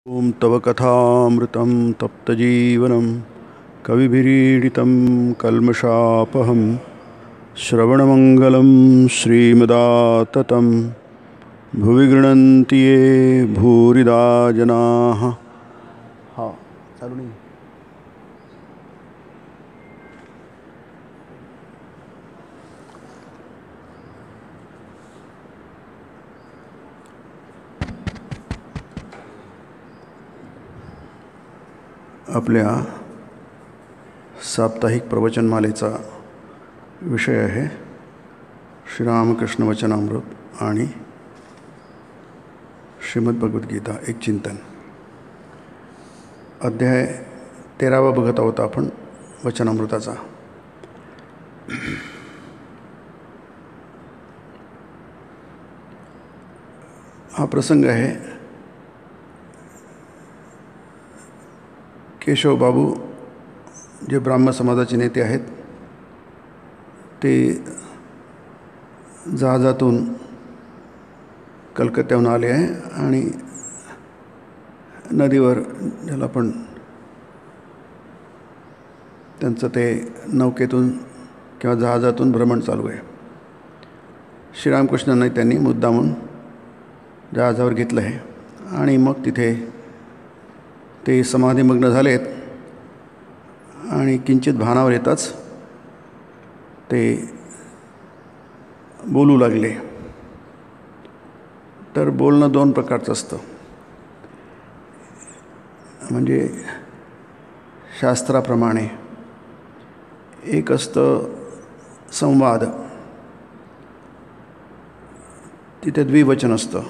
ओम तव कथामृतं तप्तजीवनं कविभिरीडितं कल्मषापहं श्रवणमंगलं श्रीमदाततं भुवि गृह्णन्ति ये भूरिदा जनाः। हाँ चालू नहीं। आपल्या साप्ताहिक प्रवचनमालेचा विषय आहे श्रीरामकृष्ण वचनामृत आणि श्रीमद्भगवद्गीता एक चिंतन। अध्याय 13 बघत आहोत आपण वचनामृताचा। हा प्रसंग आहे केशवबाबू जे ब्राह्म समाजाचे नेते आहेत ते जहाजातून कलकत्त्याहून आले आहे आणि नदीवर ज्याला आपण त्यांचं ते नौकेतून किंवा जहाजातून भ्रमण चालू आहे। श्रीरामकृष्णांनी त्यांनी मुद्दामून जहाजावर घेतलं आहे आणि मग तिथे ते समाधिमग्न झालेत आणि किंचित भानावर येताच ते बोलू लागले। तर बोलणं दोन प्रकारचं असतं, म्हणजे शास्त्राप्रमाणे एक असतं संवाद, तिथे द्विवचन असतं,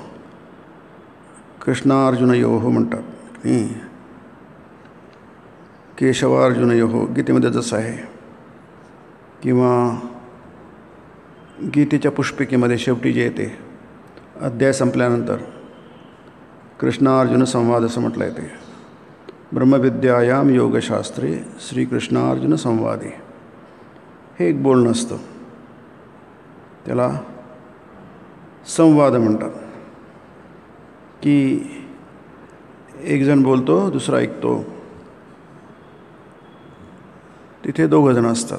कृष्णार्जुनयोः म्हणतात, केशवार्जुनयोः गीतेमध्ये जसं आहे, किंवा गीतेच्या पुष्पिकेमध्ये शेवटी जे येते अध्याय संपल्यानंतर कृष्णार्जुन संवाद असं म्हटलं आहे। ते ब्रह्मविद्यायाम योगशास्त्रे श्रीकृष्णार्जुन संवादे हे एक बोलणं असतं, त्याला संवाद म्हणतात। की एक जण बोलतो दुसरा ऐकतो, तिथे दोघं जण असतात,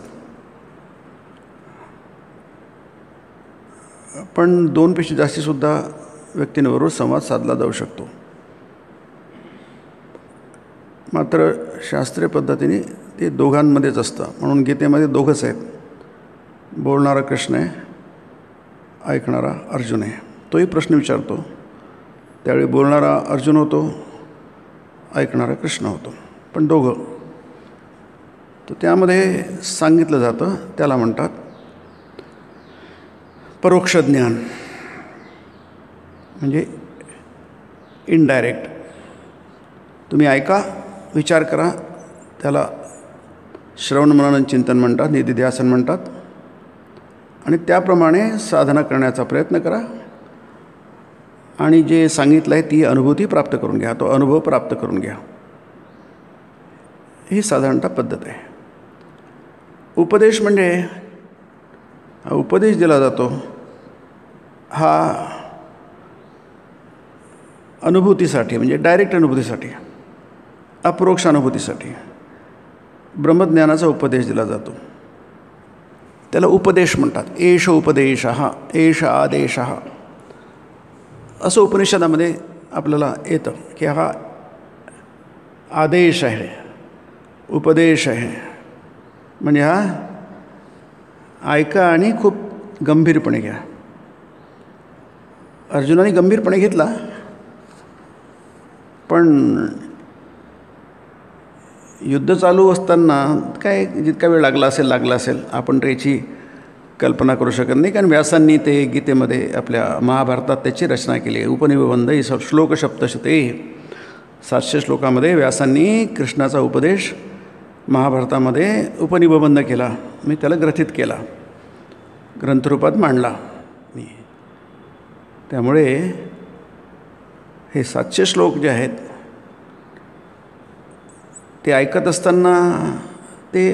पण दोनपेक्षा जास्तीसुद्धा व्यक्तींबरोबर संवाद साधला जाऊ शकतो। मात्र शास्त्रीय पद्धतीने ते दोघांमध्येच असतं, म्हणून गीतेमध्ये दोघंच आहेत, बोलणारा कृष्ण आहे, ऐकणारा अर्जुन आहे। तोही प्रश्न विचारतो, त्यावेळी बोलणारा अर्जुन होतो, ऐकणारा कृष्ण होतो, पण दोघं। तर त्यामध्ये सांगितलं जातं, त्याला म्हणतात परोक्ष ज्ञान, म्हणजे इनडायरेक्ट। तुम्ही ऐका, विचार करा, त्याला श्रवण मनन चिंतन म्हणतात, निधिध्यासन म्हणतात, आणि त्याप्रमाणे साधना करण्याचा प्रयत्न करा आणि जे सांगितलं आहे ती अनुभूती प्राप्त करून घ्या, तो अनुभव प्राप्त करून घ्या। ही साधारणतः पद्धत आहे। उपदेश म्हणजे हा उपदेश दिला जातो हा अनुभूतीसाठी, म्हणजे डायरेक्ट अनुभूतीसाठी, अपरोक्ष अनुभूतीसाठी ब्रह्मज्ञानाचा उपदेश दिला जातो, त्याला उपदेश म्हणतात। एष उपदेशः एष आदेशः असं उपनिषदामध्ये आपल्याला येतं की हा आदेश आहे, उपदेश आहे, म्हणजे हा ऐका आणि खूप गंभीरपणे घ्या। अर्जुनाने गंभीरपणे घेतला, पण युद्ध चालू असताना काय जितका वेळ लागला असेल आपण त्याची कल्पना करू शकत नाही, कारण व्यासांनी ते गीतेमध्ये आपल्या महाभारतात त्याची रचना केली आहे। उपनिबंध ही श्लोक सप्तशते 700 श्लोकामध्ये व्यासांनी कृष्णाचा उपदेश महाभारतामध्ये उपनिबंध केला, मी त्याला ग्रथित केला, ग्रंथरूपात मांडला मी। त्यामुळे हे 700 श्लोक जे आहेत ते ऐकत असताना ते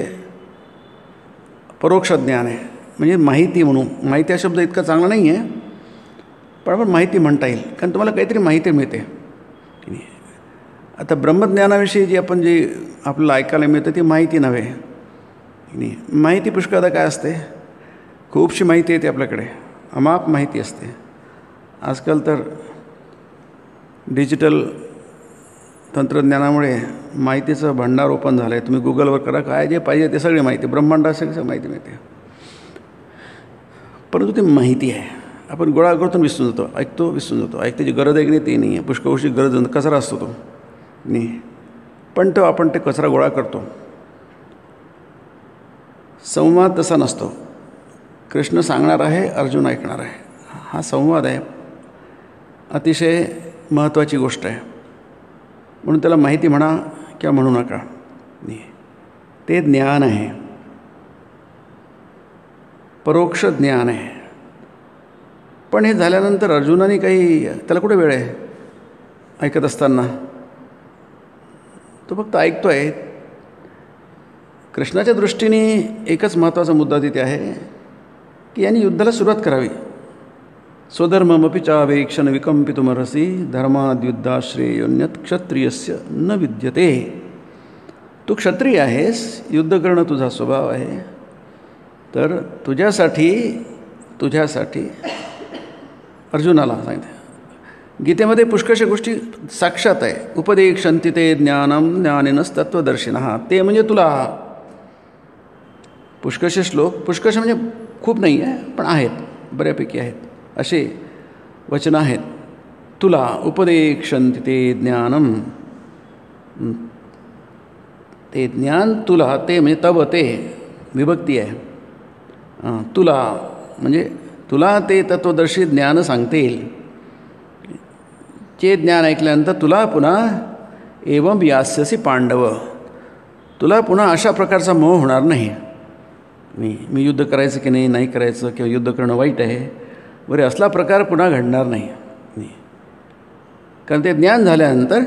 परोक्ष ज्ञान आहे, म्हणजे माहिती म्हणून। माहिती हा शब्द इतका चांगला नाही आहे, पण आपण माहिती म्हणता येईल, कारण तुम्हाला काहीतरी माहिती मिळते। आता ब्रह्मज्ञानाविषयी जी आपल्याला ऐकायला मिळतं ती माहिती नव्हे. नाही, माहिती पुष्कळदा काय असते, खूपशी माहिती येते आपल्याकडे, अमाप माहिती असते. आजकाल तर डिजिटल तंत्रज्ञानामुळे माहितीचं भांडार ओपन झालं आहे. तुम्ही गुगलवर करा, काय जे पाहिजे ते सगळी माहिती, ब्रह्मांडात सगळी माहिती मिळते. परंतु ती माहिती आहे, आपण गोळा करतो विसरून जातो, ऐकतो विसरून जातो. ऐकण्याची गरज आहे की नाही ते नाही आहे, पुष्कळशी गरज कचरा असतो तो नाही, पण तो आपण ते कचरा गोळा करतो. संवाद तसा नसतो. कृष्ण सांगणार आहे, अर्जुन ऐकणार आहे, हा संवाद आहे, अतिशय महत्त्वाची गोष्ट आहे. म्हणून त्याला माहिती म्हणा किंवा म्हणू नका, नाही, ते ज्ञान आहे, परोक्ष ज्ञान आहे. पण हे झाल्यानंतर अर्जुनाने त्याला कुठे वेळ आहे ऐकत असताना, तो फक्त ऐकतो आहे. कृष्णाच्या दृष्टीने एकच महत्त्वाचा मुद्दा तिथे आहे की यांनी युद्धाला सुरुवात करावी. स्वधर्ममपि चावेक्षण विकंपितुमर्हसि धर्माद्युद्धाश्रेयोन्यत क्षत्रियस्य न विद्यते. तू क्षत्रिय आहेस, युद्ध करणं तुझा स्वभाव आहे, तर तुझ्यासाठी अर्जुनाला सांगितलं. गीतेमध्ये पुष्कळशा गोष्टी साक्षात आहे. उपदेक्षन्ति ते ज्ञानम ज्ञानिनस्तत्वदर्शिनः, ते म्हणजे तुला. पुष्कळशे श्लोक, पुष्कळशे म्हणजे खूप नाही आहे पण आहेत, बऱ्यापैकी आहेत, असे वचनं आहेत. तुला उपदेक्षन्ति ते ज्ञानम, ते ज्ञान तुला, ते म्हणजे तव, ते विभक्ती आहे. तुला म्हणजे तुला ते तत्वदर्शी ज्ञान सांगतील. जे ज्ञान ऐकल्यानंतर तुला पुन्हा एवं यास्यसि पांडव, तुला पुन्हा अशा प्रकारचा मोह होणार नाही. मी युद्ध करायचं की नाही करायचं, किंवा युद्ध करणं वाईट आहे बरे, असला प्रकार पुन्हा घडणार नाही. कारण ते ज्ञान झाल्यानंतर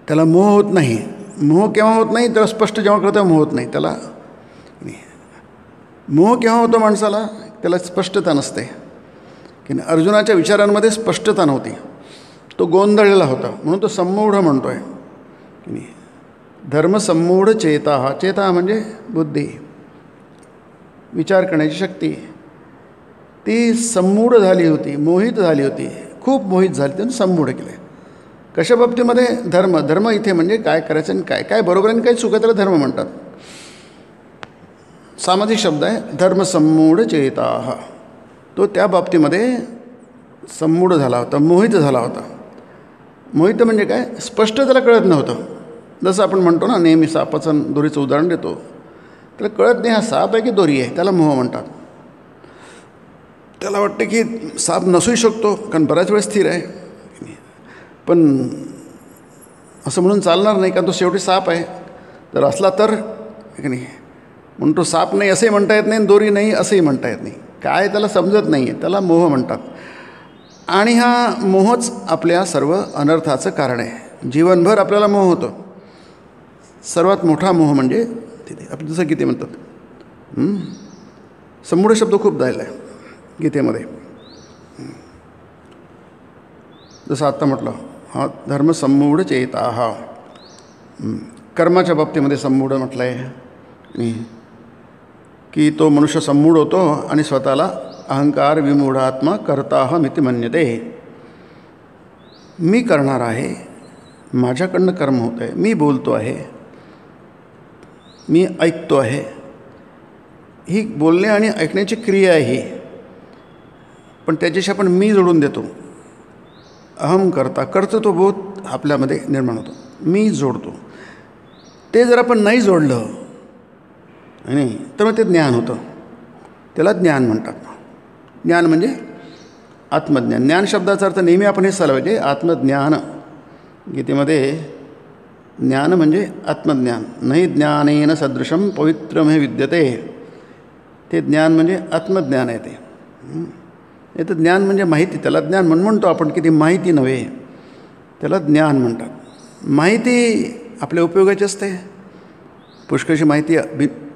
त्याला मोह होत नाही. मोह केव्हा होत नाही, त्याला स्पष्ट जेव्हा करतो मोह होत नाही. त्याला मोह केव्हा होतो माणसाला, त्याला स्पष्टता नसते. की अर्जुनाच्या विचारांमध्ये स्पष्टता नव्हती, तो गोंधळलेला होता, म्हणून तो संमूढ म्हणतो आहे. धर्मसंमूढ चेता, चेता म्हणजे बुद्धी, विचार करण्याची शक्ती, ती संमूढ झाली होती, मोहित झाली होती, खूप मोहित झाली, त्यानं संमूढ केले. कशा बाबतीमध्ये, धर्म इथे म्हणजे काय करायचं आणि काय बरोबर आणि काय चुका, त्याला धर्म म्हणतात. सामाजिक शब्द आहे. धर्मसंमूढ चेता, तो त्या बाबतीमध्ये संमूढ झाला होता, मोहित झाला होता. मोहित म्हणजे काय, स्पष्ट त्याला कळत नव्हतं. जसं आपण म्हणतो ना नेहमी, सापाचं दोरीचं उदाहरण देतो, त्याला कळत नाही हा साप आहे की दोरी आहे, त्याला मोह म्हणतात. त्याला वाटतं की साप नसूही शकतो, कारण बऱ्याच वेळ स्थिर आहे, पण असं म्हणून चालणार नाही, कारण तो शेवटी साप आहे. जर असला तर की नाही, म्हणून तो साप नाही असंही म्हणता येत नाही, दोरी नाही असंही म्हणता येत नाही. काय त्याला समजत नाही आहे, त्याला मोह म्हणतात. आणि हा मोहच आपल्या सर्व अनर्थाचं कारण आहे. जीवनभर आपल्याला मोह होतो. सर्वात मोठा मोह म्हणजे तिथे आपण जसं गीते म्हणतात, संमूढ शब्द खूप झालेला आहे गीतेमध्ये. जसं आत्ता म्हटलं, हा धर्मसंमूढ चेता, हा कर्माच्या बाबतीमध्ये संमूढ म्हटलं आहे की तो मनुष्य संमूढ होतो आणि स्वतःला अहंकार विमूढात्मा कर्ताहमिति मन्यते. मी करणार आहे, माझ्याकडनं कर्म होत आहे, मी बोलतो आहे, मी ऐकतो आहे, ही बोलणे आणि ऐकण्याची क्रिया आहे ही, पण त्याच्याशी आपण मी जोडून देतो. अहम करता, कर्तृत्वबोध आपल्यामध्ये निर्माण होतो, मी जोडतो. ते जर आपण नाही जोडलं नाही तर मग ते ज्ञान होतं, त्याला ज्ञान म्हणतात. ज्ञान म्हणजे आत्मज्ञान. ज्ञान शब्दाचा अर्थ नेहमी आपण हेच चालू पाहिजे, आत्मज्ञान. गीतेमध्ये ज्ञान म्हणजे आत्मज्ञान. नाही ज्ञानेन सदृशम पवित्रम हे विद्यते. ते ज्ञान म्हणजे आत्मज्ञान आहे. ते तर ज्ञान म्हणजे माहिती, त्याला ज्ञान म्हणतो आपण, की ती माहिती नव्हे, त्याला ज्ञान म्हणतात. माहिती आपल्या उपयोगाची असते, पुष्कळशी माहिती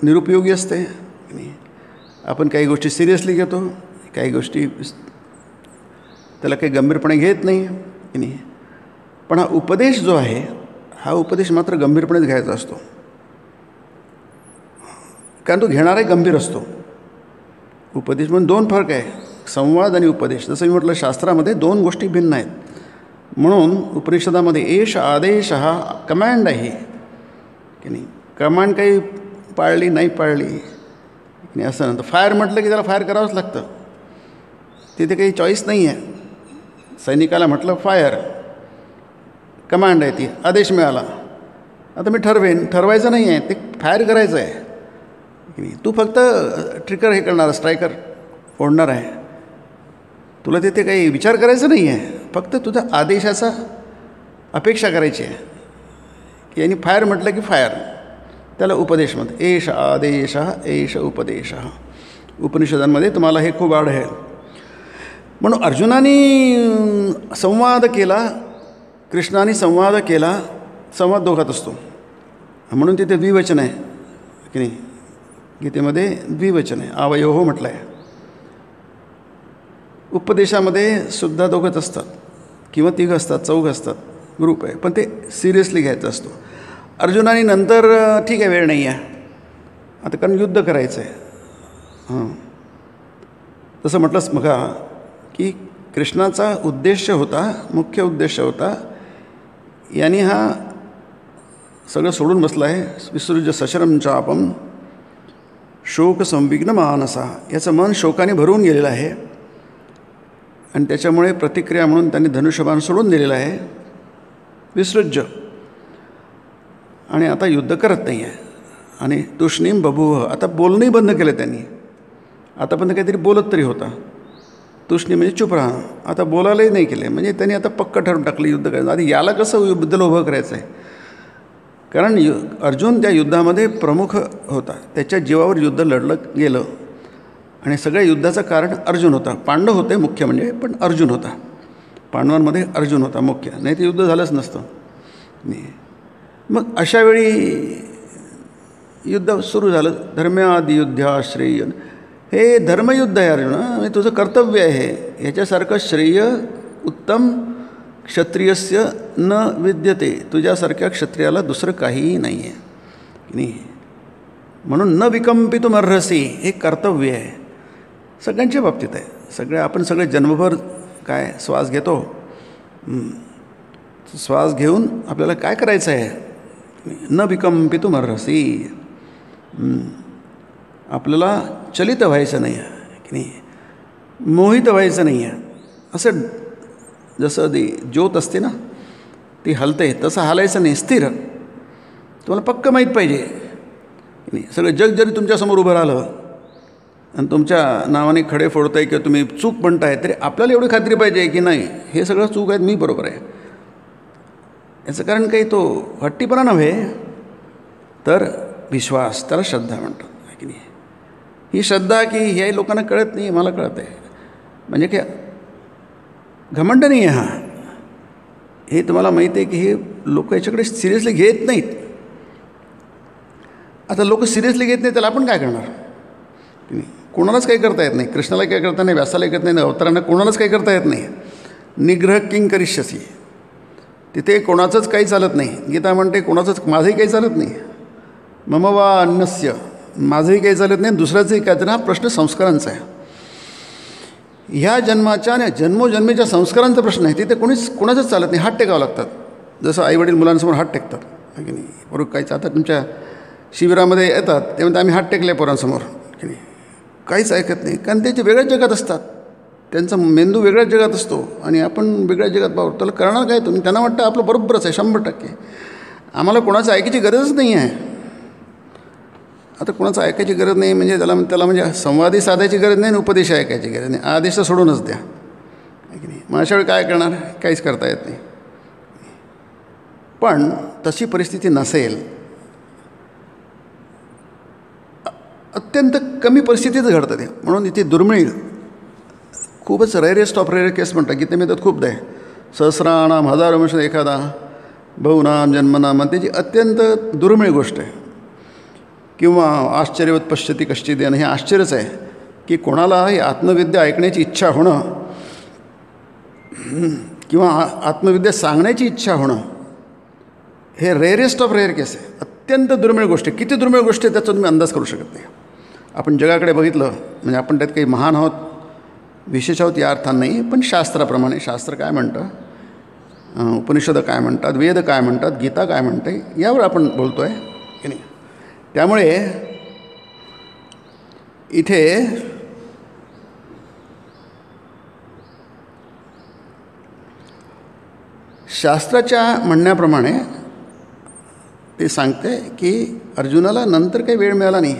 निरुपयोगी असते. आपण काही गोष्टी सिरियसली घेतो, काही गोष्टी त्याला काही गंभीरपणे घेत नाही. पण हा उपदेश जो आहे हा उपदेश मात्र गंभीरपणेच घ्यायचा असतो, कारण तो घेणाराही गंभीर असतो. उपदेश म्हणून दोन फरक आहे, संवाद आणि उपदेश. जसं मी म्हटलं शास्त्रामध्ये दोन गोष्टी भिन्न आहेत. म्हणून उपनिषदामध्ये एष आदेश हा कमांड आहे की नाही. कमांड काही पाळली नाही पाळली की नाही असं नंतर. फायर म्हटलं की त्याला फायर करावंच लागतं, तिथे काही चॉईस नाही आहे. सैनिकाला म्हटलं फायर, कमांड आहे ती, आदेश मिळाला, आता मी ठरवेन. ठरवायचं नाही आहे, ते फायर करायचं आहे की नाही. तू फक्त ट्रिकर हे करणार, स्ट्रायकर ओढणार आहे, तुला तिथे काही विचार करायचा नाही आहे, फक्त तुझ्या आदेशाचा अपेक्षा करायची आहे की यांनी फायर म्हटलं की फायर. त्याला उपदेश म्हणतात. एष आदेश एष उपदेश. उपनिषदांमध्ये तुम्हाला हे खूप आढळेल. म्हणून अर्जुनाने संवाद केला, कृष्णाने संवाद केला. संवाद दोघात असतो म्हणून तिथे द्विवचन आहे की नाही. गीतेमध्ये द्विवचन आहे, आवयोः म्हटलं आहे. उपदेशामध्ये सुद्धा दोघंच असतात किंवा तिघं असतात, चौघं असतात, ग्रुप आहे, पण ते सिरियसली घ्यायचा असतो. अर्जुनाने नंतर ठीक आहे वेळ नाही आहे आता कारण युद्ध करायचं आहे. तसं म्हटलंच बघा की कृष्णाचा उद्देश होता, मुख्य उद्देश होता, यांनी हा सगळं सोडून बसला आहे. विसृज्य सशरम चापम शोक संविघ्न मानसा. याचं मन शोकाने भरून गेलेलं आहे आणि त्याच्यामुळे प्रतिक्रिया म्हणून त्यांनी धनुष्यबाण सोडून दिलेलं आहे, विसृज्य. आणि आता युद्ध करत नाही आहे. आणि तूष्णीम बभूव, आता बोलणंही बंद केलं त्यांनी. आतापर्यंत काहीतरी बोलत तरी होता. तूष्णी म्हणजे चुप राहा, आता बोलायलाही नाही केले. म्हणजे त्यांनी आता पक्क ठरवून टाकलं युद्ध करायचं. आधी याला कसं युद्धाला उभं करायचं आहे, कारण अर्जुन त्या युद्धामध्ये प्रमुख होता, त्याच्या जीवावर युद्ध लढलं गेलं आणि सगळ्या युद्धाचं कारण अर्जुन होता. पांडव होते मुख्य म्हणजे, पण अर्जुन होता. पांडवांमध्ये अर्जुन होता मुख्य, नाही ते युद्ध झालंच नसतं. मग अशा वेळी युद्ध सुरू झालं. धर्म्यादि युद्धाश्रेय, हे धर्मयुद्ध आहे अर्जुन, म्हणजे तुझं कर्तव्य आहे. ह्याच्यासारखं श्रेय उत्तम क्षत्रियस्य न विद्यते, तुझ्यासारख्या क्षत्रियाला दुसरं काहीही नाही आहे की नाही. म्हणून न विकंपितुमर्हसि, हे कर्तव्य आहे सगळ्यांच्या बाबतीत आहे. आपण सगळे जन्मभर काय श्वास घेतो, श्वास घेऊन आपल्याला काय करायचं आहे, न विकंपितुमर्हसि, आपल्याला चलित व्हायचं नाही आहे की नाही, मोहित व्हायचं नाही आहे. असं जसं ती ज्योत असते ना, ती हलते तसं हालायचं नाही, स्थिर. तुम्हाला पक्क माहीत पाहिजे की नाही. सगळं जग जरी तुमच्यासमोर उभं राहिलं आणि तुमच्या नावाने खडे फोडताय किंवा तुम्ही चूक म्हणताय, तरी आपल्याला एवढी खात्री पाहिजे की नाही हे सगळं चूक आहे, मी बरोबर आहे. याचं कारण काही तो हट्टीपणा नव्हे, तर विश्वास, त्याला श्रद्धा म्हणतात की नाही. ही श्रद्धा की हे लोकांना कळत नाही, मला कळत आहे. म्हणजे की घमंड नाही आहे हा, हे तुम्हाला माहिती आहे की हे लोक याच्याकडे सिरियसली घेत नाहीत. आता लोक सिरियसली घेत नाहीत, त्याला आपण काय करणार की नाही. कोणालाच काही करता येत नाही, कृष्णाला काय करता नाही, व्यासाला करता नाही, अवतारांना कोणालाच काही करता येत नाही. निग्रह किंग करिष्यसी, तिथे कोणाचंच काही चालत नाही. गीता म्हणते कोणाचंच, माझंही काही चालत नाही. मम वा अन्यस्य, माझंही काही चालत नाही, दुसऱ्याचंही काय. तर हा प्रश्न संस्कारांचा आहे. ह्या जन्माच्या आणि जन्मोजन्मीच्या संस्कारांचा प्रश्न आहे. तिथे कोणाचंच चालत नाही, हात टेकावं लागतात. जसं आईवडील मुलांसमोर हात टेकतात की नाही. बरोबर काहीच आता तुमच्या शिबिरामध्ये येतात ते म्हणतात आम्ही हात टेकले पोरांसमोर की नाही, काहीच ऐकत नाही. कारण ते वेगळ्याच जगात असतात, त्यांचा मेंदू वेगळ्याच जगात असतो आणि आपण वेगळ्याच जगात पाहतो. त्याला करणार काय तुम्ही, त्यांना वाटतं आपलं बरोबरच आहे 100%. आम्हाला कोणाचं ऐकायची गरजच नाही आहे. आता कोणाचं ऐकायची गरज नाही म्हणजे त्याला म्हणजे संवादही साधायची गरज नाही आणि उपदेश ऐकायची गरज नाही. आदेश तर सोडूनच द्या की नाही. मग अशा वेळी काय करणार, काहीच करता येत नाही. पण तशी परिस्थिती नसेल, अत्यंत कमी परिस्थितीच घडतं ते. म्हणून इथे दुर्मिळ, खूपच रेअरेस्ट ऑफ रेअर केस म्हणतात गीतेमध्ये खूपदा आहे. सहस्राणाम हजारो वर्ष एखादा बहुनाम जन्मनाम, त्याची अत्यंत दुर्मिळ गोष्ट आहे. किंवा आश्चर्यवत पश्यती कश्चिदेन, हे आश्चर्यच आहे की कोणाला ही आत्मविद्या ऐकण्याची इच्छा होणं किंवा आत्मविद्या सांगण्याची इच्छा होणं हे रेअरेस्ट ऑफ रेअर केस आहे. अत्यंत दुर्मिळ गोष्ट आहे. किती दुर्मिळ गोष्ट आहे त्याचा तुम्ही अंदाज करू शकत नाही. आपण जगाकडे बघितलं म्हणजे आपण त्यात काही महान आहोत, विशेष आहोत या अर्थानं नाही, पण शास्त्राप्रमाणे शास्त्र काय म्हणतं, उपनिषद काय म्हणतात, वेद काय म्हणतात, गीता काय म्हणते, यावर आपण बोलतो आहे की नाही. त्यामुळे इथे शास्त्राच्या म्हणण्याप्रमाणे ते सांगते की अर्जुनाला नंतर काही वेळ मिळाला नाही,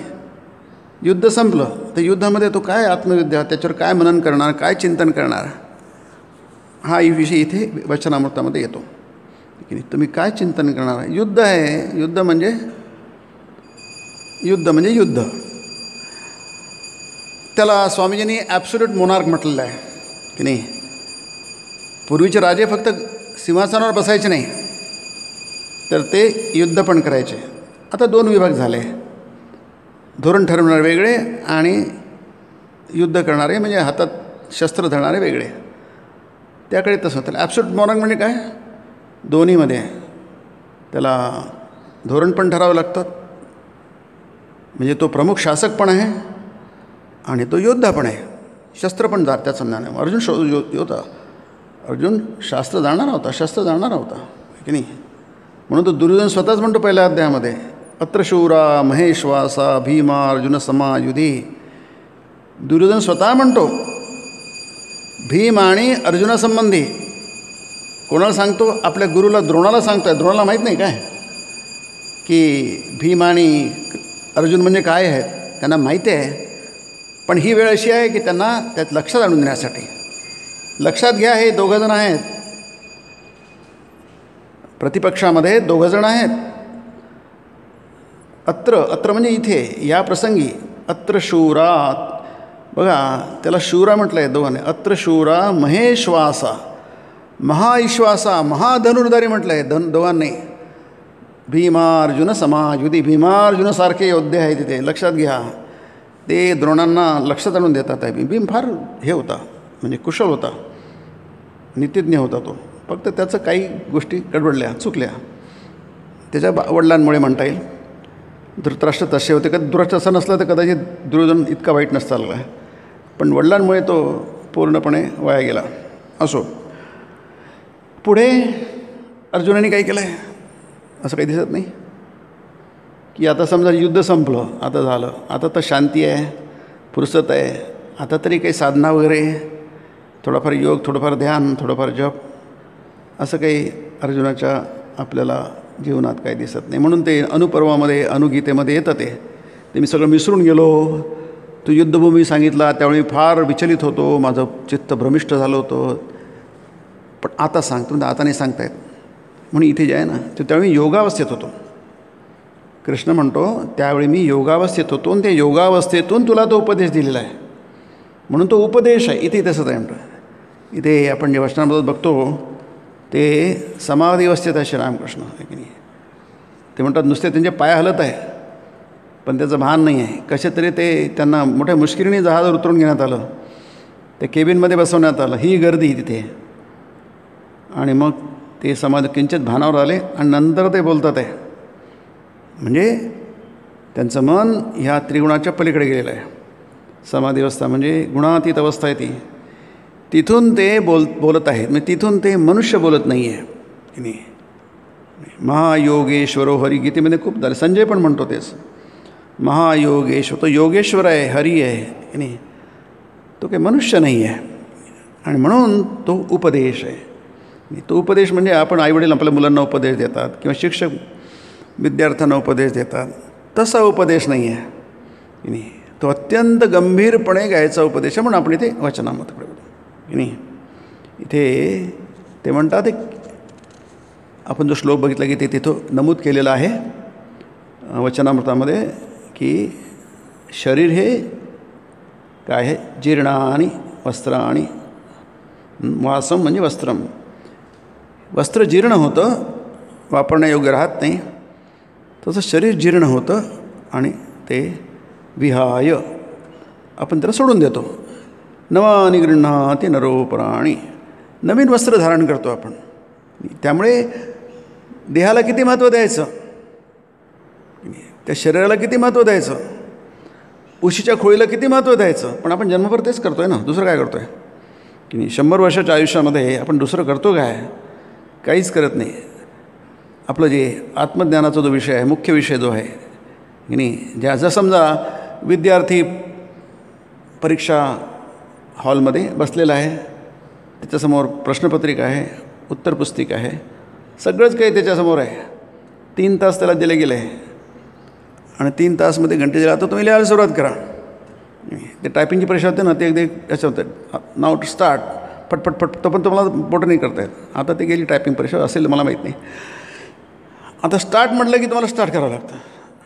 युद्ध संपलं. तर युद्धामध्ये तो काय आत्मविद्या, त्याच्यावर काय मनन करणार, काय चिंतन करणार, हा विषय इथे वचनामृतामध्ये येतो की नाही. तुम्ही काय चिंतन करणार. युद्ध आहे, युद्ध म्हणजे युद्ध. त्याला स्वामीजींनी ॲब्सोल्यूट मोनार्क म्हटलेलं आहे की नाही. पूर्वीचे राजे फक्त सिंहासनावर बसायचे नाही, तर ते युद्ध पण करायचे. आता 2 विभाग झाले, धोरण ठरवणारे वेगळे आणि युद्ध करणारे म्हणजे हातात शस्त्र धरणारे वेगळे. त्याकडे तसं त्याला ॲब्सोल्यूट मोनार्क म्हणजे काय, दोन्हीमध्ये त्याला धोरण पण ठरावं लागतं, म्हणजे तो प्रमुख शासक पण आहे आणि तो योद्धा पण आहे, शस्त्र पण त्याचं ज्ञान आहे. अर्जुन योद्धा, अर्जुन शास्त्र जाणणारा होता, शस्त्र जाणणारा होता की नाही. म्हणून तो दुर्योधन स्वतःच म्हणतो पहिल्या अध्यायामध्ये, अत्र शूरा महेश्वासा भीमा अर्जुन समायुधी. दुर्योधन स्वतः म्हणतो भीम आणि अर्जुनासंबंधी. कोणाला सांगतो, आपल्या गुरुला द्रोणाला सांगतो आहे. द्रोणाला माहीत नाही काय की भीम आणि अर्जुन म्हणजे काय आहे, त्यांना माहिती आहे. पण ही वेळ अशी आहे की त्यांना त्यात लक्षात आणून देण्यासाठी. लक्षात घ्या, हे 2 जण आहेत, प्रतिपक्षामध्ये 2 जण आहेत. अत्र म्हणजे इथे, या प्रसंगी. अत्र शूरा, बघा त्याला शूरा म्हटलं आहे दोघांनी. अत्र शूरा महेश्वासा, महाईश्वासा, महाधनुर्धारी म्हटलं आहे दोघांनी. भीमार्जुन समायुधी, भीमार्जुनासारखे योद्धे आहे तिथे, लक्षात घ्या. ते द्रोणांना लक्षात आणून देतात आहे. भीम फार हे होता, म्हणजे कुशल होता, नीतिज्ञ होता तो. फक्त त्याचं काही गोष्टी गडबडल्या, चुकल्या, त्याच्या वडिलांमुळे म्हणता येईल. धृतराष्ट्र तसे होते, कधी धृतराष्ट्र असं नसलं तर कदाचित दुर्योधन इतका वाईट नसता आला, पण वडिलांमुळे तो पूर्णपणे वाया गेला. असो, पुढे अर्जुनाने काय केलं आहे असं काही दिसत नाही की आता समजा युद्ध संपलं, आता झालं, आता तर शांती आहे, फुरसत आहे, आता तरी काही साधना वगैरे, थोडाफार योग, थोडंफार ध्यान, थोडंफार जप, असं काही अर्जुनाच्या आपल्याला जीवनात काही दिसत नाही. म्हणून ते अनुपर्वामध्ये, अनुगीतेमध्ये येतं ते मी सगळं मिसळून गेलो. तू युद्धभूमी सांगितला त्यावेळी फार विचलित होतो, माझं चित्त भ्रमिष्ट झालं होतं, पण आता सांगतो म्हणजे आता नाही सांगतायत. म्हणून इथे जे आहे ना, तो त्यावेळी योगावस्थेत होतो. कृष्ण म्हणतो त्यावेळी मी योगावस्थेत होतो आणि त्या योगावस्थेतून तुला तो उपदेश दिलेला आहे, म्हणून तो उपदेश आहे. इथे तसंच आहे म्हणतो. इथे आपण जे वचनांबद्दल बघतो ते समाधी अवस्थेत आहे श्रीरामकृष्ण आहे की नाही. ते म्हणतात नुसते त्यांचे पाय हलत आहे पण त्याचं भान नाही आहे. कसे तरी ते त्यांना मोठ्या मुश्किलीने जहाजावर उतरून घेण्यात आलं, ते केबिनमध्ये बसवण्यात आलं, ही गर्दी तिथे, आणि मग ते समाधी किंचित भानावर आले आणि नंतर ते बोलतात आहे. म्हणजे त्यांचं मन ह्या त्रिगुणाच्या पलीकडे गेलेलं आहे. समाधी अवस्था म्हणजे गुणातीत अवस्था आहे ती, तिथून ते बोलत आहेत. म्हणजे तिथून ते मनुष्य बोलत नाही आहे की नाही. महायोगेश्वरो हरी, गीतेमध्ये खूप झाले. संजय पण म्हणतो तेच, महायोगेश्वर, तो योगेश्वर आहे, हरी आहे की नाही, तो काही मनुष्य नाही आहे. आणि म्हणून तो उपदेश आहे. तो उपदेश म्हणजे आपण आईवडील आपल्या मुलांना उपदेश देतात किंवा शिक्षक विद्यार्थ्यांना उपदेश देतात, तसा उपदेश नाही आहे की नाही. तो अत्यंत गंभीरपणे घ्यायचा उपदेश आहे. म्हणून आपण इथे वचनामृताकडे की नाही. इथे ते म्हणतात, आपण जो श्लोक बघितला की ते तिथं नमूद केलेलं आहे वचनामृतामध्ये की शरीर हे काय आहे, जीर्णानि वस्त्राणि, वासम म्हणजे वस्त्रम. वस्त्र जीर्ण होतं, वापरण्यायोग्य राहत नाही, तसं शरीर जीर्ण होतं आणि ते विहाय आपण त्याला सोडून देतो. नवानि गृह्णाति नरो प्राणी, नवीन वस्त्र धारण करतो आपण. त्यामुळे देहाला किती महत्त्व द्यायचं, त्या शरीराला किती महत्त्व द्यायचं, उशीच्या खोळीला किती महत्त्व द्यायचं. पण आपण जन्मभर तेच करतो आहे ना, दुसरं काय करतो आहे की नाही. 100 वर्षाच्या आयुष्यामध्ये आपण दुसरं करतो काय, काहीच करत नाही. आपलं जे आत्मज्ञानाचा जो विषय आहे, मुख्य विषय जो आहे की नाही, ज्याचा समजा विद्यार्थी परीक्षा हॉलमध्ये बसलेला आहे, त्याच्यासमोर प्रश्नपत्रिका आहे, उत्तरपुस्तिका आहे, सगळंच काही त्याच्यासमोर आहे. 3 तास त्याला दिले गेले आणि 3 तासमध्ये घंटे दिला तर तुम्ही लिहायला सुरुवात करा. ते टायपिंगची परीक्षा होते ना, ते अगदी कसं होतं, नाव टू स्टार्ट, फटफट तो पण तुम्हाला बोटं नाही करता येत. आता ते गेली टायपिंग परीक्षा असेल मला माहीत नाही. आता स्टार्ट म्हटलं की तुम्हाला स्टार्ट करावं लागतं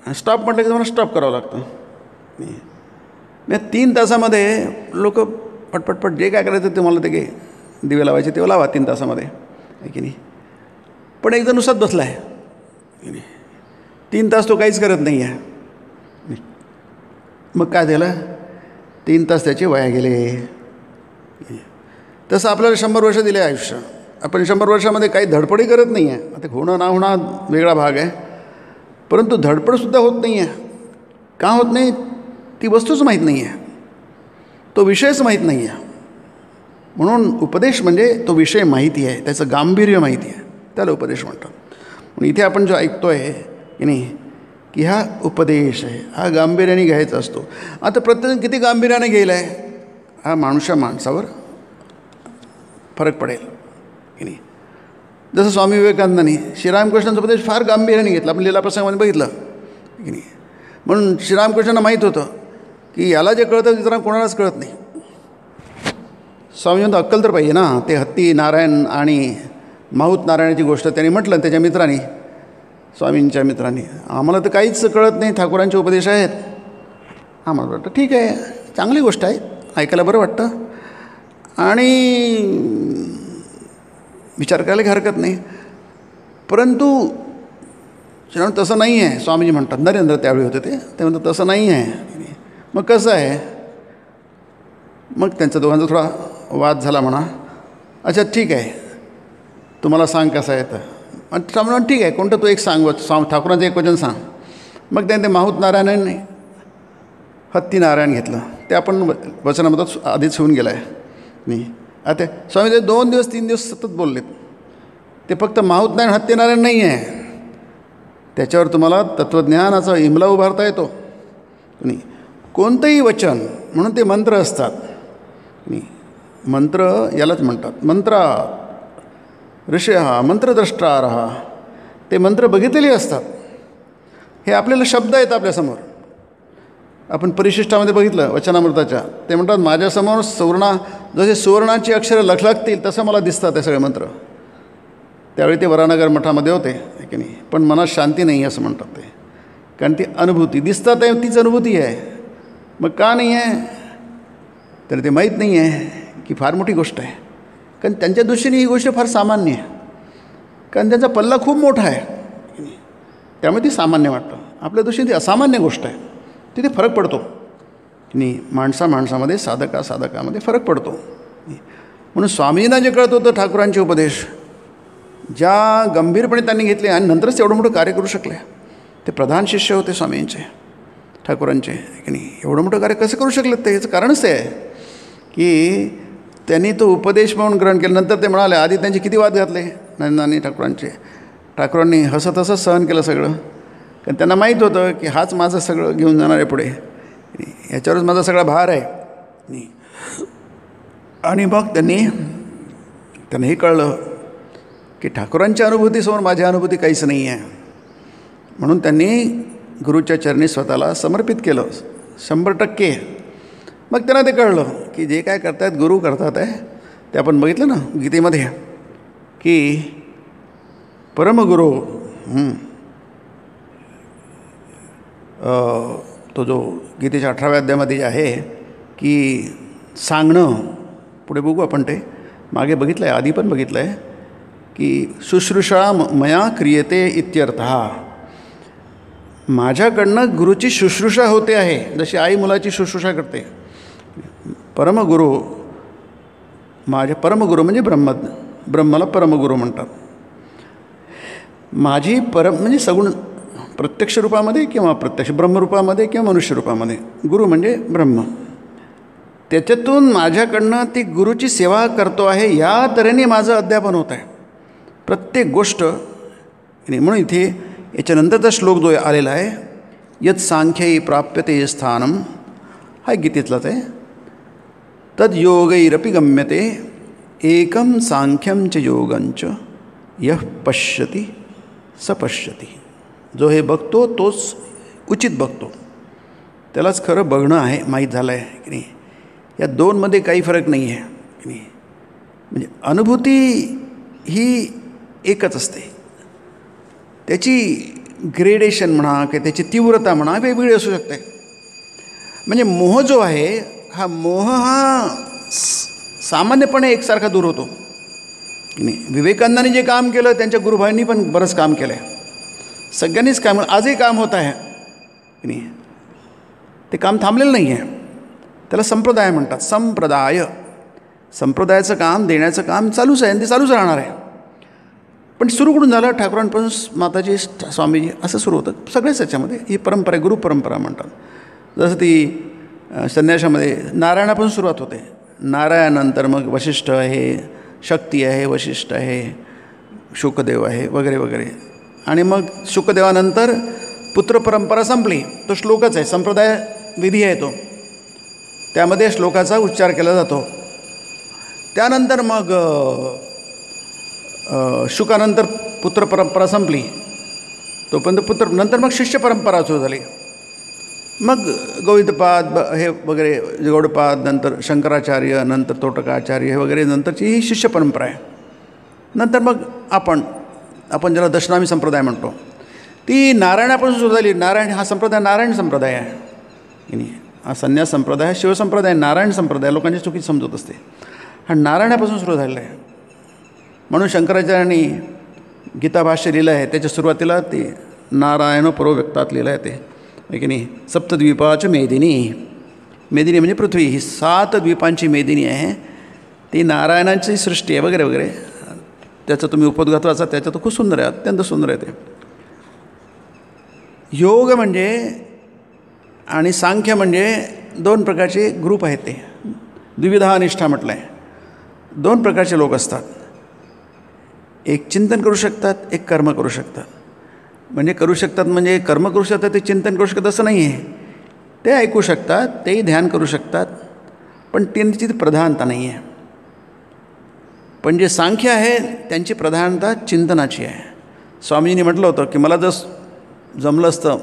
आणि स्टॉप म्हटलं की तुम्हाला स्टॉप करावं लागतं. नाही 3 तासामध्ये लोक पटपटपट जे काय करायचं तुम्हाला ते काही दिवे लावायचे तेव्हा लावा 3 तासामध्ये, आहे की नाही. पण एक जण नुसताच बसला आहे, 3 तास तो काहीच करत नाही आहे. मग काय झालं, 3 तास त्याचे वाया गेले. तसं आपल्याला 100 वर्ष दिले आयुष्य, आपण 100 वर्षामध्ये काही धडपडही करत नाही आहे. आता होणं ना होणं वेगळा भाग आहे, परंतु धडपडसुद्धा होत नाही आहे. का होत नाही, ती वस्तूच माहीत नाही आहे, तो विषयच माहीत नाही आहे. म्हणून उपदेश म्हणजे तो विषय माहिती आहे, त्याचं गांभीर्य माहिती आहे, त्याला उपदेश म्हणतात. म्हणून इथे आपण जो ऐकतो आहे की नाही, की हा उपदेश आहे, हा गांभीर्याने घ्यायचा असतो. आता प्रत्येकजण किती गांभीर्याने घ्यायला आहे, हा माणसावर फरक पडेल की नाही. जसं स्वामी विवेकानंदांनी श्रीरामकृष्णांचा उपदेश फार गांभीर्याने घेतला, आपण लीला प्रसंगामध्ये बघितलं की नाही. म्हणून श्रीरामकृष्णांना माहीत होतं की याला जे कळतं इतरांना कोणालाच कळत नाही. स्वामी म्हणतो अक्कल तर पाहिजे ना. ते हत्ती नारायण आणि माहूत नारायणाची गोष्ट त्यांनी म्हटलं त्याच्या मित्रांनी, स्वामींच्या मित्रांनी, आम्हाला तर काहीच कळत नाही, ठाकूरांचे उपदेश आहेत. आम्हाला वाटतं ठीक आहे, चांगली गोष्ट आहे, ऐकायला बरं वाटतं आणि विचार करायला काही हरकत नाही. परंतु तसं नाही आहे, स्वामीजी म्हणतात. नरेंद्र त्यावेळी होते ते म्हणतात तसं नाही आहे. मग कसं आहे, मग त्यांचा दोघांचा थोडा वाद झाला म्हणा. अच्छा ठीक आहे, तुम्हाला सांग कसं आहे तर. आणि स्वामी ठीक आहे, कोणतं तू एक सांग, ठाकूरांचं एक वचन सांग. मग त्याने ते माहूत नारायणाने हत्ती नारायण घेतलं, ते आपण वचनामध्ये आधीच होऊन गेलं आहे नाही. आता स्वामी ते 2 दिवस 3 दिवस सतत बोललेत. ते फक्त माहूत नारायण हत्ती नारायण नाही आहे, त्याच्यावर तुम्हाला तत्त्वज्ञानाचा इमला उभारता येतो नाही. कोणतंही वचन, म्हणून ते मंत्र असतात नाही. मंत्र यालाच म्हणतात मंत्रा ऋषय मंत्रद्रष्टार. ते मंत्र बघितलेले असतात, हे आपल्याला शब्द आहेत आपल्यासमोर. आपण परिशिष्टामध्ये बघितलं वचनामृताच्या, ते म्हणतात माझ्यासमोर जसे सुवर्णाची अक्षरं लखलखतील तसं मला दिसतात ते सगळे मंत्र. त्यावेळी ते वरानगर मठामध्ये होते की नाही. पण मनात शांती नाही असं म्हणतात ते, कारण ती अनुभूती दिसतात आहे, तीच अनुभूती आहे. मग का नाही आहे, तर ते माहीत नाही आहे की फार मोठी गोष्ट आहे. कारण त्यांच्या दृष्टीने ही गोष्ट फार सामान्य आहे, कारण त्यांचा पल्ला खूप मोठा आहे, त्यामुळे ती सामान्य वाटतं. आपल्या दृष्टीने ती असामान्य गोष्ट आहे, तिथे फरक पडतो की नाही. माणसामध्ये साधकामध्ये फरक पडतो. म्हणून स्वामींना जे कळत होतं ठाकूरांचे उपदेश, ज्या गंभीरपणे त्यांनी घेतले आणि नंतरच एवढं मोठं कार्य करू शकले. ते प्रधान शिष्य होते स्वामींचे, ठाकूरांचे की नाही. एवढं मोठं कार्य कसं करू शकले, ते याचं कारणच ते आहे की त्यांनी तो उपदेश म्हणून ग्रहण केलं. नंतर ते म्हणाले, आधी त्यांचे किती वाद घातले नंदानी ठाकूरांचे. ठाकूरांनी हसत सहन केलं सगळं, कारण त्यांना माहीत होतं की हाच माझं सगळं घेऊन जाणार आहे पुढे, ह्याच्यावरच माझा सगळा भार आहे. आणि मग त्यांना हे कळलं की ठाकूरांच्या अनुभूतीसमोर माझी अनुभूती काहीच नाही आहे. म्हणून त्यांनी गुरुच्या चरणी स्वतःला समर्पित केलं 100%. मग त्यांना ते कळलं की जे काय करतायत गुरु करतात आहे. ते आपण बघितलं ना गीतेमध्ये की परमगुरू तो जो गीतेच्या 18व्या अध्यायामध्ये जे आहे की सांगणं, पुढे बघू आपण, ते मागे बघितलं आहे, आधी पण बघितलं आहे की शुश्रूषा मया क्रियते इत्यर्थः. माझ्याकडनं गुरुची शुश्रूषा होते आहे, जशी आई मुलाची शुश्रूषा करते. परमगुरू माझे परमगुरू म्हणजे ब्रह्मज्ञ, ब्रह्माला परमगुरू म्हणतात. माझी म्हणजे सगुण प्रत्यक्ष रूपामध्ये किंवा अप्रत्यक्ष, ब्रह्मरूपामध्ये किंवा मनुष्य रूपामध्ये, गुरु म्हणजे ब्रह्म. त्याच्यातून माझ्याकडनं ती गुरुची सेवा करतो आहे, या तऱ्हेने माझं अध्यापन होत आहे प्रत्येक गोष्ट. म्हणून इथे याच्यानंतरचा श्लोक जो आलेला आहे, यत् सांख्यै प्राप्यते स्थानम, हा गीतेतलाच आहे. तद योगैरपि गम्यते एकम सांख्यम च योगंच यः पश्यति स पश्यति. जो हे बघतो तोच उचित बघतो, त्यालाच खरं बघणं आहे माहीत झालं आहे की नाही. या दोनमध्ये काही फरक नाही आहे की नाही. म्हणजे अनुभूती ही एकच असते, त्याची ग्रेडेशन म्हणा किंवा त्याची तीव्रता म्हणा वेगवेगळी असू शकते. म्हणजे मोह जो आहे, हा मोह हा सामान्यपणे एकसारखा दूर होतो की नाही. विवेकानंदांनी जे काम केलं, त्यांच्या गुरुभाईंनी पण बरंच काम केलं आहे, सगळ्यांनीच काम, आजही काम होत आहे की नाही. ते काम थांबलेलं नाही आहे. त्याला संप्रदाय म्हणतात. संप्रदायाचं काम, देण्याचं काम चालूच आहे आणि ते चालूच राहणार आहे. पण सुरू कुठून झालं? ठाकूरांपासून माताजी, स्वामीजी, असं सुरू होतं सगळ्याच याच्यामध्ये. ही परंपरा गुरु परंपरा म्हणतात. जसं ती संन्यासामध्ये नारायणापासून सुरुवात होते. नारायणानंतर मग वशिष्ठ आहे, शक्ती आहे, वशिष्ठ आहे, शुकदेव आहे, वगैरे वगैरे. आणि मग शुकदेवानंतर पुत्र परंपरा संपली. तो श्लोकच आहे, संप्रदाय विधी आहे तो, त्यामध्ये श्लोकाचा उच्चार केला जातो. त्यानंतर मग शुकानंतर पुत्र परंपरा संपली, तोपर्यंत नंतर मग शिष्य परंपरा सुरू झाली. मग गौडपाद हे वगैरे, गौडपाद, नंतर शंकराचार्य, नंतर तोटकाचार्य हे वगैरे, नंतरची ही शिष्य परंपरा आहे. नंतर मग आपण ज्याला दशनामी संप्रदाय म्हणतो, ती नारायणापासून सुरू झाली. नारायण हा संप्रदाय नारायण संप्रदाय आहे की नाही. हा संन्यास संप्रदाय, शिवसंप्रदाय, नारायण संप्रदाय लोकांची चुकीची समजत असते. हा नारायणापासून सुरू झालेला आहे. म्हणून शंकराचार्यांनी गीताभाष्य लिहिलं आहे, त्याच्या सुरुवातीला ते नारायण परो व्यक्तात लिहिलं आहे ते की नाही. सप्तद्वीपाच मेदिनी, मेदिनी म्हणजे पृथ्वी, ही 7 द्वीपांची मेदिनी आहे, ती नारायणांची सृष्टी आहे वगैरे वगैरे. त्याचं तुम्ही उपद्घात वाचा, त्याचं तर खूप सुंदर आहे, अत्यंत सुंदर आहे ते. योग म्हणजे आणि सांख्य म्हणजे 2 प्रकारचे ग्रुप आहेत. ते द्विविधा निष्ठा म्हटलं आहे. 2 प्रकारचे लोक असतात. एक चिंतन करू शकतात, एक कर्म करू शकतात. म्हणजे करू शकतात म्हणजे कर्म करू शकतात, ते चिंतन करू शकतात असं नाही आहे. ते ऐकू शकतात, तेही ध्यान करू शकतात, पण त्यांची प्रधानता नाही आहे. पण जे सांख्य आहे त्यांची प्रधानता चिंतनाची आहे. स्वामीजींनी म्हटलं होतं की मला जर जमलं असतं,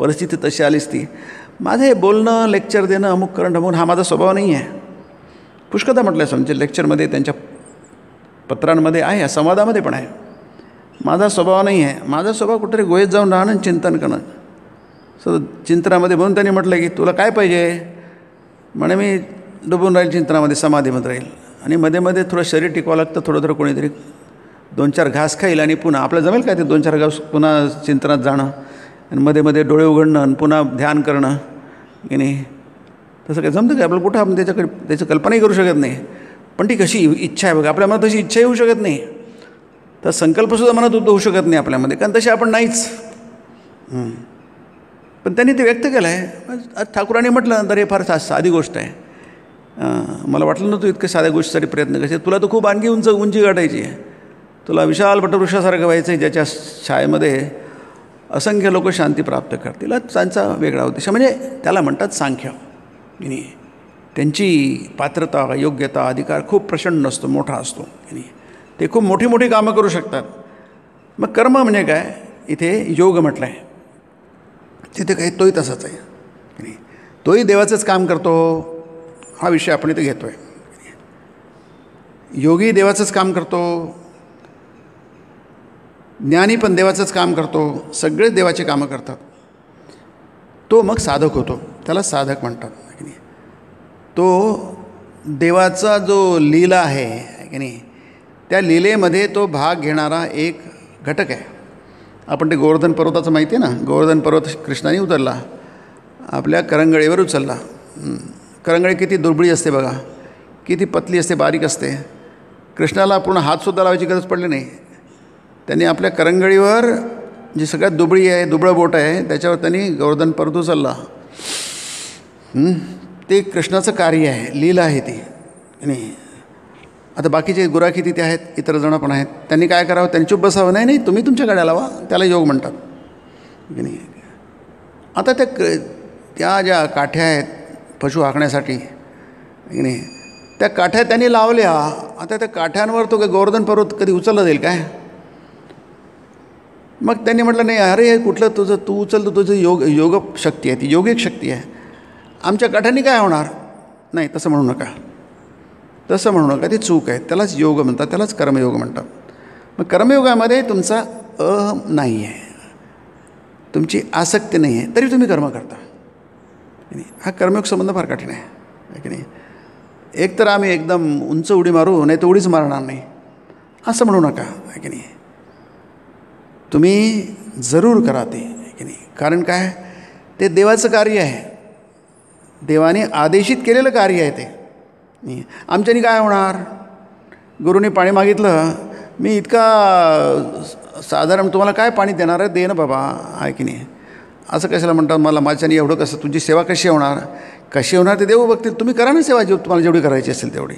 परिस्थिती तशी आलीच ती, माझं हे बोलणं, लेक्चर देणं, अमुक करणं ढमुक हा माझा स्वभाव नाही आहे. पुष्कळदा म्हटलं आहे स्वामीच्या लेक्चरमध्ये, त्यांच्या पत्रांमध्ये आहे, संवादामध्ये पण आहे. माझा स्वभाव नाही आहे. माझा स्वभाव कुठेतरी गोयत जाऊन राहणं, चिंतन करणं. चिंतनामध्ये म्हणून त्यांनी म्हटलं की तुला काय पाहिजे? म्हणे मी डुबून राहील चिंतनामध्ये, समाधीमध्ये राहील, आणि मध्ये मध्ये थोडं शरीर टिकवावं लागतं, थोडं कोणीतरी 2-4 घास खाईल आणि पुन्हा आपल्याला जमेल काय ते 2-4 घास पुन्हा चिंतनात जाणं, आणि मध्ये मध्ये डोळे उघडणं आणि पुन्हा ध्यान करणं की नाही. तसं काय जमतं काय? आपल्याला कुठं आपण त्याची कल्पनाही करू शकत नाही. पण ती कशी इच्छा आहे बघा, आपल्या मनात तशी इच्छाही होऊ शकत नाही, तर संकल्पसुद्धा मनात होऊ शकत नाही आपल्यामध्ये, कारण तसे आपण नाहीच. पण त्यांनी ते व्यक्त केलं आहे. ठाकूरांनी म्हटलं तर हे फार साधी गोष्ट आहे. मला वाटलं नव्हतं इतकं साध्या गोष्टीसाठी प्रयत्न करायचे. तुला तर खूप आणखी उंची गाठायची आहे, तुला विशाल वटवृक्षासारखं व्हायचं आहे, ज्याच्या छायेमध्ये असंख्य लोक शांती प्राप्त करतील. त्यांचा वेगळा उद्देश म्हणजे त्याला म्हणतात सांख्य. त्यांची पात्रता, योग्यता, अधिकार खूप प्रचंड असतो, मोठा असतो. ते खूप मोठी मोठी कामं करू शकतात. मग कर्म म्हणजे काय? इथे योग म्हटलं आहे, तिथे काही तोही तसाच आहे. तोही देवाचंच काम करतो, हा विषय आपण इथे घेतो आहे. योगी देवाचंच काम करतो, ज्ञानी पण देवाचंच काम करतो, सगळेच देवाचे कामं करतात. तो मग साधक होतो, त्याला साधक म्हणतात की नाही. तो देवाचा जो लीला आहे की नाही, त्या लीलेमध्ये तो भाग घेणारा एक घटक आहे. आपण ते गोवर्धन पर्वताचं माहिती आहे ना, गोवर्धन पर्वत कृष्णाने उतरला, आपल्या करंगळीवर उचलला. करंगळी किती दुर्बळी असते बघा, किती पतली असते, बारीक असते. कृष्णाला पूर्ण हातसुद्धा लावायची गरज पडली नाही. त्यांनी आपल्या करंगळीवर जी सगळ्यात दुबळी आहे, दुबळं बोट आहे, त्याच्यावर त्यांनी गोवर्धन पर्वत उचलला. ते कृष्णाचं कार्य आहे, लीला आहे ती. आणि आता बाकीचे गुराखी तिथे आहेत, इतर जण पण आहेत. त्यांनी काय करावं? त्यांनी चुप बसावं. नाही, तुम्ही तुमच्या गाड्या लावा, त्याला योग म्हणतात की नाही. आता त्या ज्या काठ्या आहेत पशु हाकण्यासाठी की नाही, त्या काठ्या त्यांनी लावल्या. आता त्या काठ्यांवर तो गोवर्धन पर्वत कधी उचलला जाईल काय? मग त्यांनी म्हटलं नाही, अरे हे कुठलं तुझं, तू उचलतो, तुझं योग शक्ती आहे, ती योगिक शक्ती आहे. आमच्या काठ्यांनी काय होणार? नाही, तसं म्हणू नका, तसं म्हणू नका, ती चूक आहे. त्यालाच योग म्हणतात, त्यालाच कर्मयोग म्हणतात. मग कर्मयोगामध्ये तुमचा नाही आहे, तुमची आसक्ती नाही आहे, तरी तुम्ही कर्म करता. हा कर्मयोग संबंध फार कठीण आहे की नाही. एक तर आम्ही एकदम उंच उडी मारू, नाही तर उडीच मारणार नाही, असं म्हणू नका की नाही. तुम्ही जरूर करा ते की नाही. कारण काय, ते देवाचं कार्य आहे, देवाने आदेशित केलेलं कार्य आहे ते. आमच्यानी काय होणार? गुरुनी पाणी मागितलं, मी इतका साधारण तुम्हाला काय पाणी देणार आहे, दे ना बाबा, आहे की नाही. असं कशाला म्हणतात? मला माझ्यानी एवढं कसं, तुमची सेवा कशी होणार? कशी होणार ते देव बघतील. तुम्ही करा ना सेवा, तुम्हाला जेवढी करायची असेल तेवढी.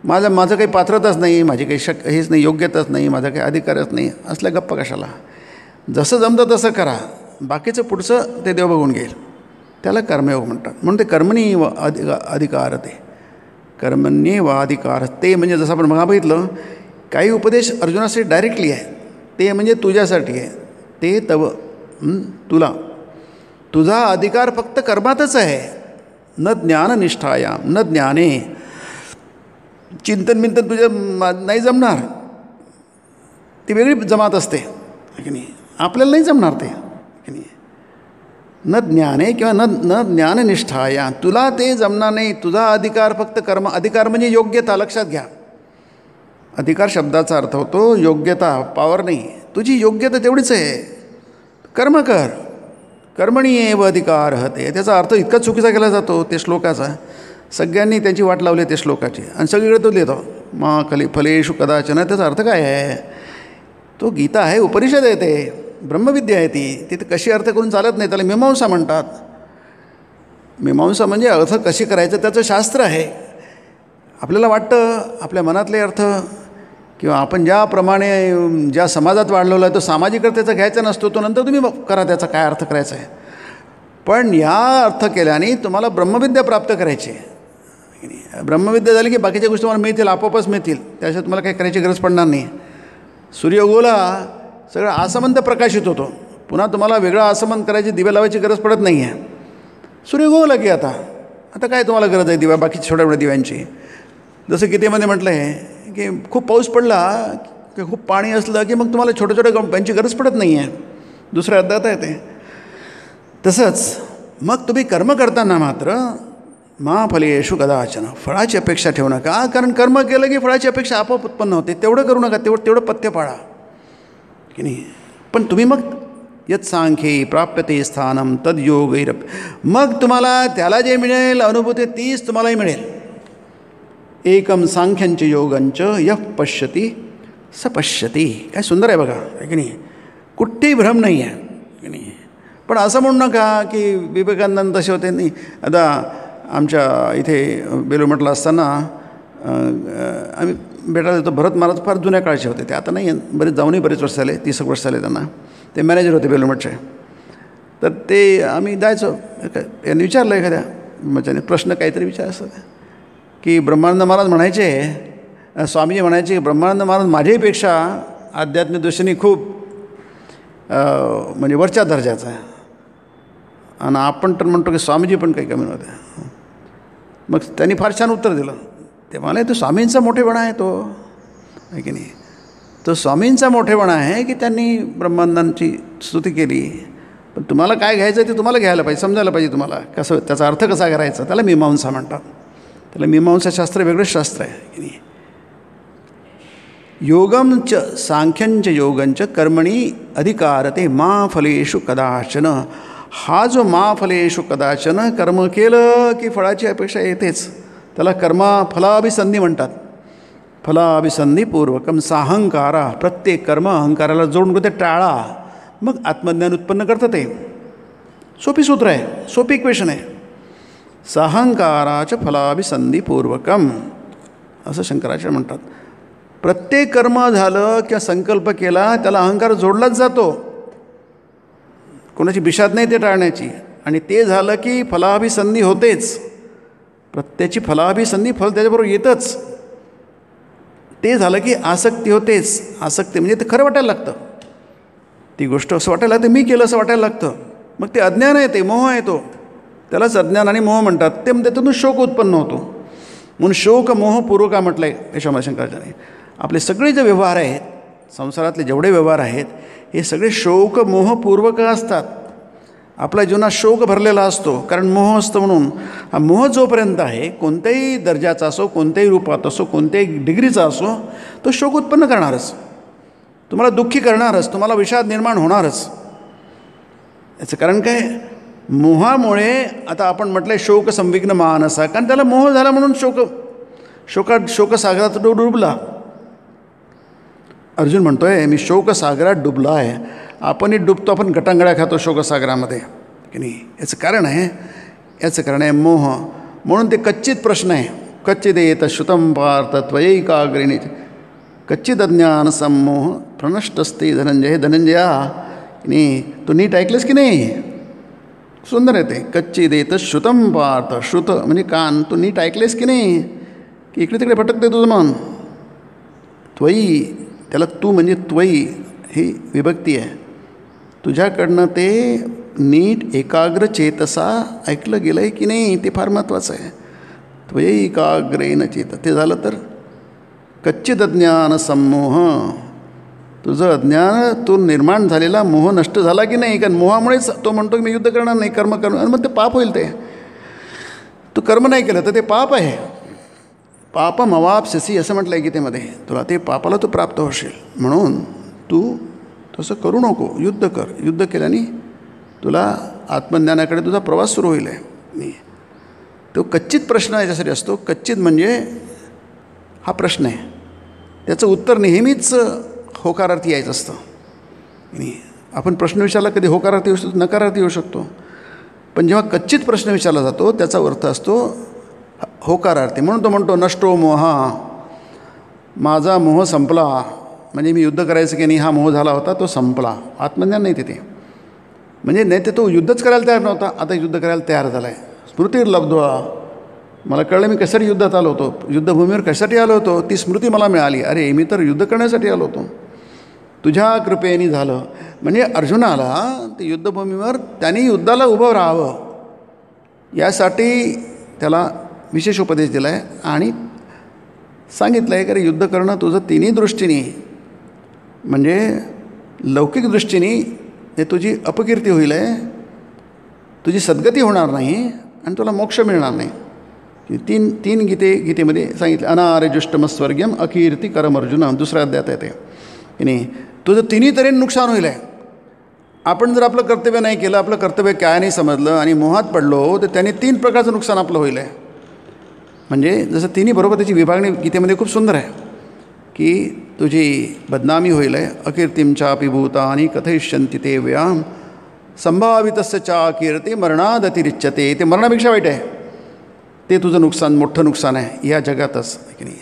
माझं काही पात्रताच नाही, माझी काही हेच नाही, योग्यताच नाही, माझा काही अधिकारच नाही, असल्या गप्पा कशाला? जसं जमतं तसं करा, बाकीचं पुढचं ते देव बघून घेईल. त्याला कर्मयोग म्हणतात. म्हणून ते कर्मणी अधिकार, ते कर्मण्ये वाधिकार, ते म्हणजे जसं आपण मग बघितलं, काही उपदेश अर्जुनासाठी डायरेक्टली आहे, ते म्हणजे तुझ्यासाठी आहे. ते तव तुला, तुझा अधिकार फक्त कर्मातच आहे. न ज्ञाननिष्ठाया, न ज्ञाने, चिंतन बिंतन तुझं नाही जमणार, ती वेगळी जमात असते की नाही. आपल्याला नाही जमणार ते की नाही. न ज्ञाने किंवा न ज्ञाननिष्ठाया, तुला ते जमणार नाही. तुझा अधिकार फक्त कर्म. अधिकार म्हणजे योग्यता, लक्षात घ्या. अधिकार शब्दाचा अर्थ होतो योग्यता, पॉवर नाही. तुझी योग्यता तेवढीच आहे, कर्म कर. कर्मणी एव अधिकार हते, त्याचा अर्थ इतका चुकीचा केला जातो ते श्लोकाचा. सगळ्यांनी त्यांची वाट लावली ते श्लोकाची, आणि सगळीकडे तो लिहितो मा फलेषु कदाचन. त्याचा अर्थ काय आहे? तो गीता आहे, उपनिषद आहे, ते ब्रह्मविद्या आहे. तिथे कशी अर्थ करून चालत नाही, त्याला मीमांसा म्हणतात. मीमांसा म्हणजे अर्थ कशी करायचं त्याचं शास्त्र आहे. आपल्याला वाटतं आपल्या मनातले अर्थ किंवा आपण ज्याप्रमाणे ज्या समाजात वाढलेलो आहे तो सामाजिक अर्थ त्याचा घ्यायचा नसतो, तो नंतर तुम्ही करा त्याचा काय अर्थ करायचा आहे. पण या अर्थ केल्याने तुम्हाला ब्रह्मविद्या प्राप्त करायची आहे. ब्रह्मविद्या झाली की बाकीच्या गोष्टी तुम्हाला मिळतील, आपोआपच मिळतील, त्याच्यात तुम्हाला काही करायची गरज पडणार नाही. सूर्य उगवला, सगळं आसमंत प्रकाशित होतो, पुन्हा तुम्हाला वेगळा आसमंत करायची, दिवे लावायची गरज पडत नाही आहे. सूर्य उगवला की आता काय तुम्हाला गरज आहे दिवा, बाकी छोट्या छोट्या दिव्यांची. जसं गीतेमध्ये म्हटलं आहे की खूप पाऊस पडला की खूप पाणी असलं की मग तुम्हाला छोट्या छोट्या गंपांची गरज पडत नाही आहे. दुसऱ्या अध्यायात आहे ते. तसंच मग तुम्ही कर्म करताना मात्र मा फलेषु कदाचन, फळाची अपेक्षा ठेवू नका. कारण कर्म केलं की फळाची अपेक्षा आपोआप उत्पन्न होते. तेवढं करू नका, तेवढं पथ्य पाळा की नाही. पण तुम्ही मग यत् सांख्ये प्राप्यते स्थानम तद योगैर, मग तुम्हाला त्याला जे मिळेल अनुभूती तीच तुम्हालाही मिळेल. एकम सांख्यंच योगंच यः पश्यती स पश्यती. काय सुंदर आहे बघा, आहे की नाही. कुठेही भ्रम नाही आहे की नाही. पण असं म्हणू नका की विवेकानंद तसे होते नाही. आता आमच्या इथे बेलूरमठला असताना आम्ही भेटायला येतो. भरत महाराज फार जुन्या काळचे होते, ते आता नाही, जाऊनही बरेच वर्ष झाले, 30 वर्ष झाले त्यांना. ते मॅनेजर होते बेलूरमठचे. तर ते आम्ही जायचो. यांनी विचारलं एखाद्या म्हणजे प्रश्न काहीतरी विचारायचं की ब्रह्मानंद महाराज म्हणायचे, स्वामीजी म्हणायचे की ब्रह्मानंद महाराज माझ्याहीपेक्षा आध्यात्मिक दृष्टीने खूप म्हणजे वरच्या दर्जाचा आहे, आणि आपण तर म्हणतो की स्वामीजी पण काही कमी नव्हते. मग त्यांनी फार छान उत्तर दिलं. ते म्हणाले तो स्वामींचा मोठेपणा आहे, तो आहे की नाही. तो स्वामींचा मोठेपणा आहे की त्यांनी ब्रह्मानंदांची स्तुती केली. पण तुम्हाला काय घ्यायचं ते तुम्हाला घ्यायला पाहिजे, समजायला पाहिजे तुम्हाला कसं, त्याचा अर्थ कसा करायचा. त्याला मीमांसा म्हणतात. त्याला मीमांसा शास्त्र वेगळंच शास्त्र आहे की नाही. योगम च सांख्यंच योगंच कर्मणी अधिकारते मा फलेषु कदाचन. हा जो मा फलेषु कदाचन, कर्म केलं की फळाची अपेक्षा येतेच. त्याला फलाभिसंधी म्हणतात. फलाभिसंधीपूर्वकम साहंकारा, प्रत्येक कर्म अहंकाराला जोडून ते टाळा, मग आत्मज्ञान उत्पन्न करतं. ते सोपी सूत्र आहे, सोपी इक्वेशन आहे. साहंकाराच्या फलाभिसंधीपूर्वकम असं शंकराचार्य म्हणतात. प्रत्येक कर्म झालं किंवा संकल्प केला त्याला अहंकार जोडलाच जातो, कोणाची बिशाद नाही ते टाळण्याची. आणि ते झालं की फलाभिसंधी होतेच, प्रत्येची फलाभिसंधी, फल त्याच्याबरोबर येतच. ते झालं की आसक्ती होतेच. आसक्ती म्हणजे ते खरं वाटायला लागतं, ती गोष्ट असं वाटायला लागतं, मी केलं असं वाटायला लागतं. मग ते अज्ञान येते, मोह येतो, त्यालाच अज्ञान आणि मोह म्हणतात. ते त्यातून शोक उत्पन्न होतो. म्हणून शोक मोह पूर्व का म्हटलं आहे यशोमती शंकराचार्याने. आपले सगळे जे व्यवहार आहेत, संसारातले जेवढे व्यवहार आहेत, हे सगळे शोक मोहपूर्वक असतात. आपल्या जीवनात शोक भरलेला असतो, कारण मोह असतं. म्हणून हा मोह जोपर्यंत आहे, कोणत्याही दर्जाचा असो, कोणत्याही रूपात असो, कोणत्याही डिग्रीचा असो, तो शोक उत्पन्न करणारच, तुम्हाला दुःखी करणारच, तुम्हाला विषाद निर्माण होणारच. याचं कारण काय? मोहामुळे. आता आपण म्हटलं आहे शोक संविघ्न मानसा, कारण त्याला मोह झाला म्हणून शोकसागरात तो डुबला. अर्जुन म्हणतो आहे मी शोकसागरात डुबला आहे. आपणही डुबतो, आपण गटांगळ्या खातो शोकसागरामध्ये की नाही. याचं कारण आहे मोह. म्हणून ते कच्चित प्रश्न आहे. कच्चित येत श्रुतं पार्थ त्वयैकाग्रेणे कच्चित अज्ञान संमोह प्रणष्टस्ते धनंजय. धनंजया नाही, तू नीट ऐकलंस की नाही? सुंदर आहे ते. कच्चित येत श्रुतं पार्थ, श्रुत म्हणजे कान, तू नीट ऐकलेस की नाही की इकडे तिकडे भटकते तुझं मन. त्वयी, त्याला तू म्हणजे त्वयी ही विभक्ती आहे. तुझ्याकडनं ते नीट एकाग्र चेतसा ऐकलं गेलं आहे की नाही, ते फार महत्त्वाचं आहे. त्वयी एकाग्रेन चेत, ते झालं तर कच्चित अज्ञान संमोह, तुझं अज्ञान, तो निर्माण झालेला मोह नष्ट झाला की नाही. कारण मोहामुळेच तो म्हणतो की मी युद्ध करणार नाही, कर्म करणार. मग ते पाप होईल. ते तू कर्म नाही केलं तर ते पाप आहे. पापम अवाप्स्यसी असं म्हटलं आहे गीतेमध्ये. तुला ते पापाला तू प्राप्त होशील. म्हणून तू तसं करू नको, युद्ध कर. युद्ध केल्याने तुला आत्मज्ञानाकडे तुझा प्रवास सुरू होईल आहे. तो कच्चित प्रश्न याच्यासाठी असतो. कच्चित म्हणजे हा प्रश्न आहे, त्याचं उत्तर नेहमीच होकारार्थी यायचं असतं. आपण प्रश्न विचारला कधी होकारार्थी येऊ शकतो, नकारार्थी येऊ शकतो. पण जेव्हा कच्चित प्रश्न विचारला जातो त्याचा अर्थ असतो होकारार्थी. म्हणून तो म्हणतो नष्टो मोहा, माझा मोह संपला. म्हणजे मी युद्ध करायचं की नाही हा मोह झाला होता, तो संपला. आत्मज्ञान नाही तिथे. म्हणजे नाही ते तो युद्धच करायला तयार नव्हता, आता युद्ध करायला तयार झाला आहे. स्मृतीर लब्ध्वा, मला कळलं मी कशासाठी युद्धात आलो होतो, युद्धभूमीवर कशासाठी आलो होतो, ती स्मृती मला मिळाली. अरे मी तर युद्ध करण्यासाठी आलो होतो, तुझ्या कृपेने झालं. म्हणजे अर्जुनाला ते युद्धभूमीवर त्यांनी युद्धाला उभं राहावं यासाठी त्याला विशेष उपदेश दिला आहे. आणि सांगितलं आहे की युद्ध करणं तुझं तिन्ही दृष्टीने, म्हणजे लौकिक दृष्टीने हे तुझी अपकीर्ती होईल आहे, तुझी सद्गती होणार नाही आणि तुला मोक्ष मिळणार नाही. तीन गीतेमध्ये सांगितलं. अनार्यजुष्टमस्वर्ग्यम अकीर्ती करम अर्जुन, दुसऱ्या अध्यायात येते की नाही. तुझं तिन्ही तऱ्हेने नुकसान होईल आहे. आपण जर आपलं कर्तव्य नाही केलं, आपलं कर्तव्य काय नाही समजलं आणि मोहात पडलो, तर त्याने 3 प्रकारचं नुकसान आपलं होईल आहे. म्हणजे जसं तिन्ही बरोबर त्याची विभागणी गीतेमध्ये खूप सुंदर आहे की तुझी बदनामी होईल आहे. अकीर्तिम चापि भूतानि कथयिष्यन्ति ते व्याम संभावितस्य चा कीर्ती मरणादतिरिच्यते. ते मरणापेक्षा वाईट आहे. ते तुझं नुकसान, मोठं नुकसान आहे या जगातच की नाही.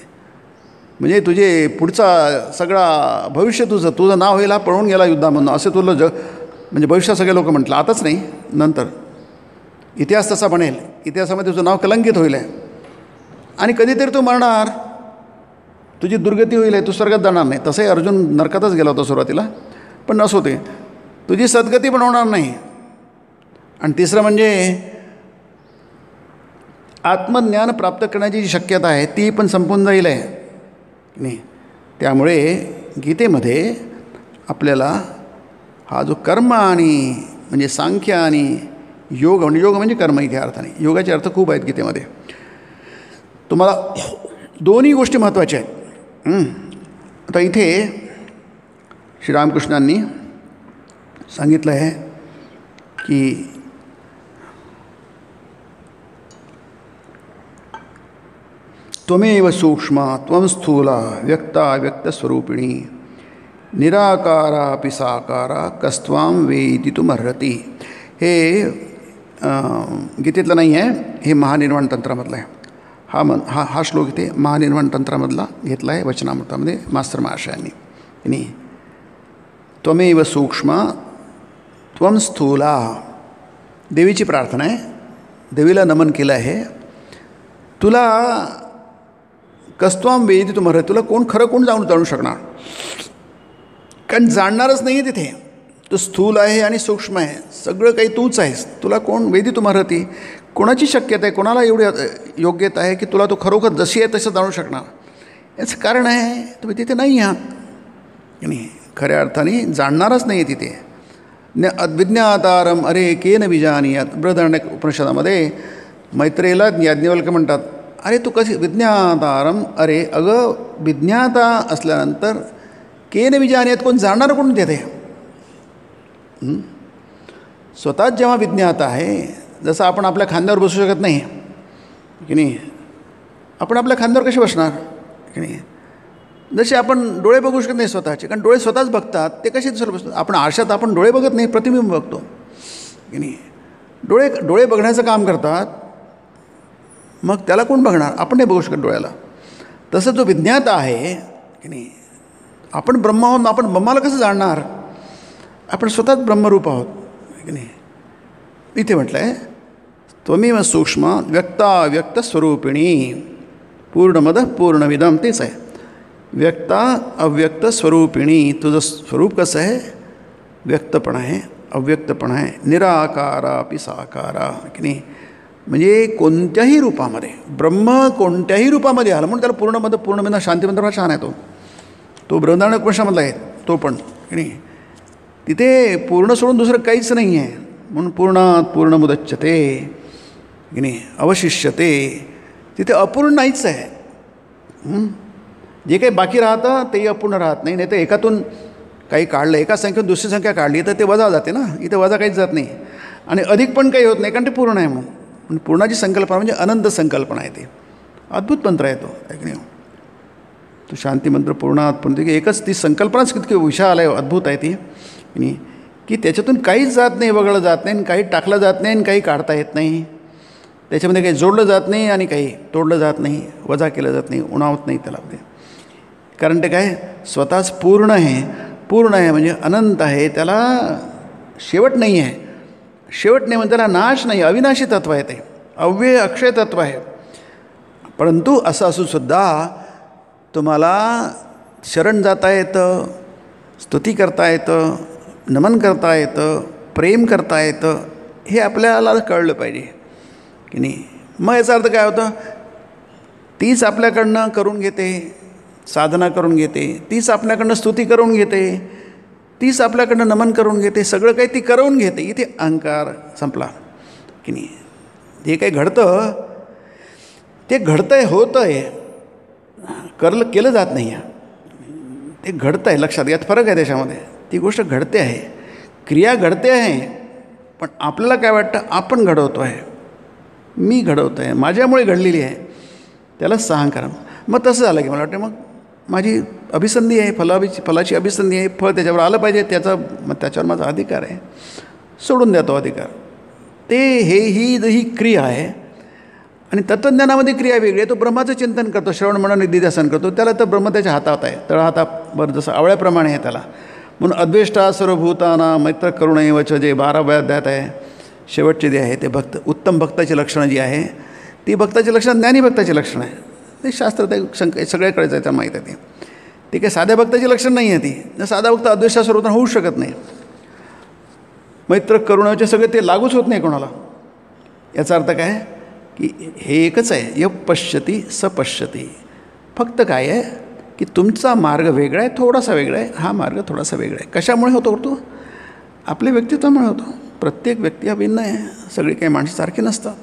म्हणजे तुझे पुढचा सगळा भविष्य तुझं नाव होईल हा पळून गेला युद्धामधून, असं तुला म्हणजे भविष्यात सगळे लोक म्हटलं. आताच नाही, नंतर इतिहास तसा बनेल. इतिहासामध्ये तुझं नाव कलंकित होईल आहे आणि कधीतरी तू मरणार, तुझी दुर्गती होईल आहे, तू स्वर्गात जाणार नाही. तसंही अर्जुन नरकातच गेला होता सुरुवातीला, पण नसो ते तुझी सद्गती पण होणार नाही. आणि तिसरं म्हणजे आत्मज्ञान प्राप्त करण्याची जी शक्यता आहे ती पण संपून जाईल आहे नाही. त्यामुळे गीतेमध्ये आपल्याला हा जो कर्म आणि म्हणजे सांख्य आणि योग म्हणजे कर्म इथे अर्थाने, योगाचे अर्थ खूप आहेत गीतेमध्ये. तुम्हाला दोन्ही गोष्टी महत्त्वाच्या आहेत. आता इथे श्रीरामकृष्णांनी सांगितलं आहे की त्वमेव सूक्ष्मा त्वं स्थूला व्यक्ताव्यक्तस्वरूपिणी निराकारापि साकारा कस्त्वां वेदितुमर्हति. हे गीतेतलं नाही आहे, हे महानिर्वाण तंत्रामधलं आहे. हा श्लोक इथे महानिर्वाण तंत्रामधला घेतला आहे वचनामृतामध्ये मास्तर महाशयांनी. त्वमेव सूक्ष्मा त्वं स्थूला, देवीची प्रार्थना आहे, देवीला नमन केलं आहे. तुला कस्त्वां वेदितुमर्हति, तुला कोण खरं कोण जाणू शकणार, कारण जाणणारच नाही आहे तिथे. तू स्थूल आहे आणि सूक्ष्म आहे, सगळं काही तूच आहेस. तुला कोण वेदितुमर्हति, कोणाची शक्यता आहे, कोणाला एवढी योग्यता आहे की तुला तो खरोखर जशी आहे तसं जाणू शकणार. याचं कारण आहे तुम्ही तिथे नाही आहात आणि खऱ्या अर्थाने जाणणारच नाही आहे तिथे. अविज्ञातारम अरे केन विजानीयात, बृहदारण्यक उपनिषदामध्ये मैत्रेयीला याज्ञवल्क्य म्हणतात, अरे तू कशी विज्ञातारम, अरे अगं विज्ञाता असल्यानंतर केन विजानीयात, कोण जाणणार कोण तिथे. स्वतःच जेव्हा विज्ञाता आहे, जसं आपण आपल्या खांद्यावर बसू शकत नाही की नाही, आपण आपल्या खांद्यावर कसे बसणार की नाही. जसे आपण डोळे बघू शकत नाही स्वतःचे, कारण डोळे स्वतःच बघतात, ते कसे दुसरं बसतात. आपण आरशात आपण डोळे बघत नाही, प्रतिबिंब बघतो की नाही. डोळे बघण्याचं काम करतात, मग त्याला कोण बघणार, आपण नाही बघू शकत डोळ्याला. तसं जो विज्ञाता आहे की नाही, आपण ब्रह्म आहोत, आपण ब्रह्माला कसं जाणणार, आपण स्वतःच ब्रह्मरूप आहोत की नाही. इथे म्हटलं आहे त्वमेव सूक्ष्म व्यक्ताव्यक्तस्वरूपिणी पूर्णमदः पूर्णमिदं, तेच आहे. व्यक्ता अव्यक्त स्वरूपिणी, तुझं स्वरूप कसं आहे, व्यक्तपण आहे, अव्यक्तपण आहे, निराकारापि साकारा की नाही. म्हणजे कोणत्याही रूपामध्ये ब्रह्म कोणत्याही रूपामध्ये आला म्हणून त्याला पूर्णमदः पूर्णमिदं शांतिमंत्र छान आहे. तो बृहदारण्यक उपनिषदामधला आहे तो पण की नाही. तिथे पूर्ण सोडून दुसरं काहीच नाही आहे, म्हणून पूर्णात पूर्णमुदच्यते की नाही, अवशिष्यते. तिथे अपूर्ण नाहीच आहे. जे काही बाकी राहतं तेही अपूर्ण राहत नाही. नाही तर एकातून काही काढलं, एका संख्येतून दुसरी संख्या काढली तर ते वजा जाते ना, इथे वजा काहीच जात नाही. आणि अधिक पण काही होत नाही, कारण ते पूर्ण आहे म्हणून. पूर्णाची संकल्पना म्हणजे अनंत संकल्पना आहे. ते अद्भुत मंत्र आहे तो, ऐक नाही. तो शांती मंत्र पूर्णात पूर्ण, एकच ती संकल्पनाच किती विशाल आहे, अद्भुत आहे ती की त्याच्यातून काहीच जात नाही, वगळलं जात नाही, काही टाकलं जात नाही आणि काही काढता येत नाही. त्याच्यामध्ये काही जोडलं जात नाही आणि काही तोडलं जात नाही, वजा केलं जात नाही, उणावत नाही त्याला. कारण ते काय स्वतःच पूर्ण आहे. पूर्ण आहे म्हणजे अनंत आहे, त्याला शेवट नाही आहे. शेवट नाही म्हणजे त्याला नाश नाही, अविनाशी तत्व आहे, ते अव्यय अक्षय तत्व आहे. परंतु असं असूनसुद्धा तुम्हाला शरण जाता येतं, स्तुती करता येतं, नमन करता येतं, प्रेम करता येतं, हे आपल्याला कळलं पाहिजे की नाही. मग याचा अर्थ काय होतं, तीच आपल्याकडनं करून घेते, साधना करून घेते, तीच आपल्याकडनं स्तुती करून घेते, तीच आपल्याकडनं नमन करून घेते, सगळं काही ती करून घेते. इथे अहंकार संपला की नाही. जे काही घडतं ते घडतं आहे, होतं आहे, केलं जात नाही आहे, ते घडतं आहे. लक्षात, यात फरक आहे त्याच्यामध्ये. ती गोष्ट घडते आहे, क्रिया घडते आहे, पण आपल्याला काय वाटतं आपण घडवतो आहे, मी घडवतो आहे, माझ्यामुळे घडलेली आहे, त्यालाच अहंकार. मग तसं झालं की मला वाटतं मग माझी अभिसंधी आहे, फलाची अभिसंधी आहे, फळ त्याच्यावर आलं पाहिजे, मग त्याच्यावर माझा अधिकार आहे, सोडून द्या तो अधिकार. ते ही क्रिया आहे. आणि तत्त्वज्ञानामध्ये क्रिया वेगळी आहे. तो ब्रह्माचं चिंतन करतो, श्रवण मनन निधिध्यासन करतो, त्याला तर ब्रह्म त्याच्या हातात आहे, तळहातावर जसं आवळ्याप्रमाणे आहे त्याला. म्हणून अद्वेष्टा सर्वभूताना मैत्र करुणैवच, जे 12व्या अध्यायात आहे, शेवटचे जे आहे ते भक्त, उत्तम भक्ताची लक्षणं जी आहे ती भक्ताची लक्षणं ज्ञानी भक्ताची लक्षणं आहे. ते शास्त्र ते सगळ्याकडेच आहे, त्या माहीत आहे. ती काही साध्या भक्ताची लक्षण नाही आहे. ती साधा भक्त अद्वेष्टा सर्वभूताना होऊ शकत नाही. मैत्र करुणाचे सगळे ते लागूच होत नाही कोणाला. याचा अर्थ काय की हे एकच आहे, य पश्यती स पश्यती. फक्त काय आहे की तुमचा मार्ग वेगळा आहे, थोडासा वेगळा आहे, हा मार्ग थोडासा वेगळा आहे. कशामुळे होतो आपल्या व्यक्तित्वामुळे होतो. प्रत्येक व्यक्ती हा भिन्न आहे. सगळी काही माणसं सारखी नसतात,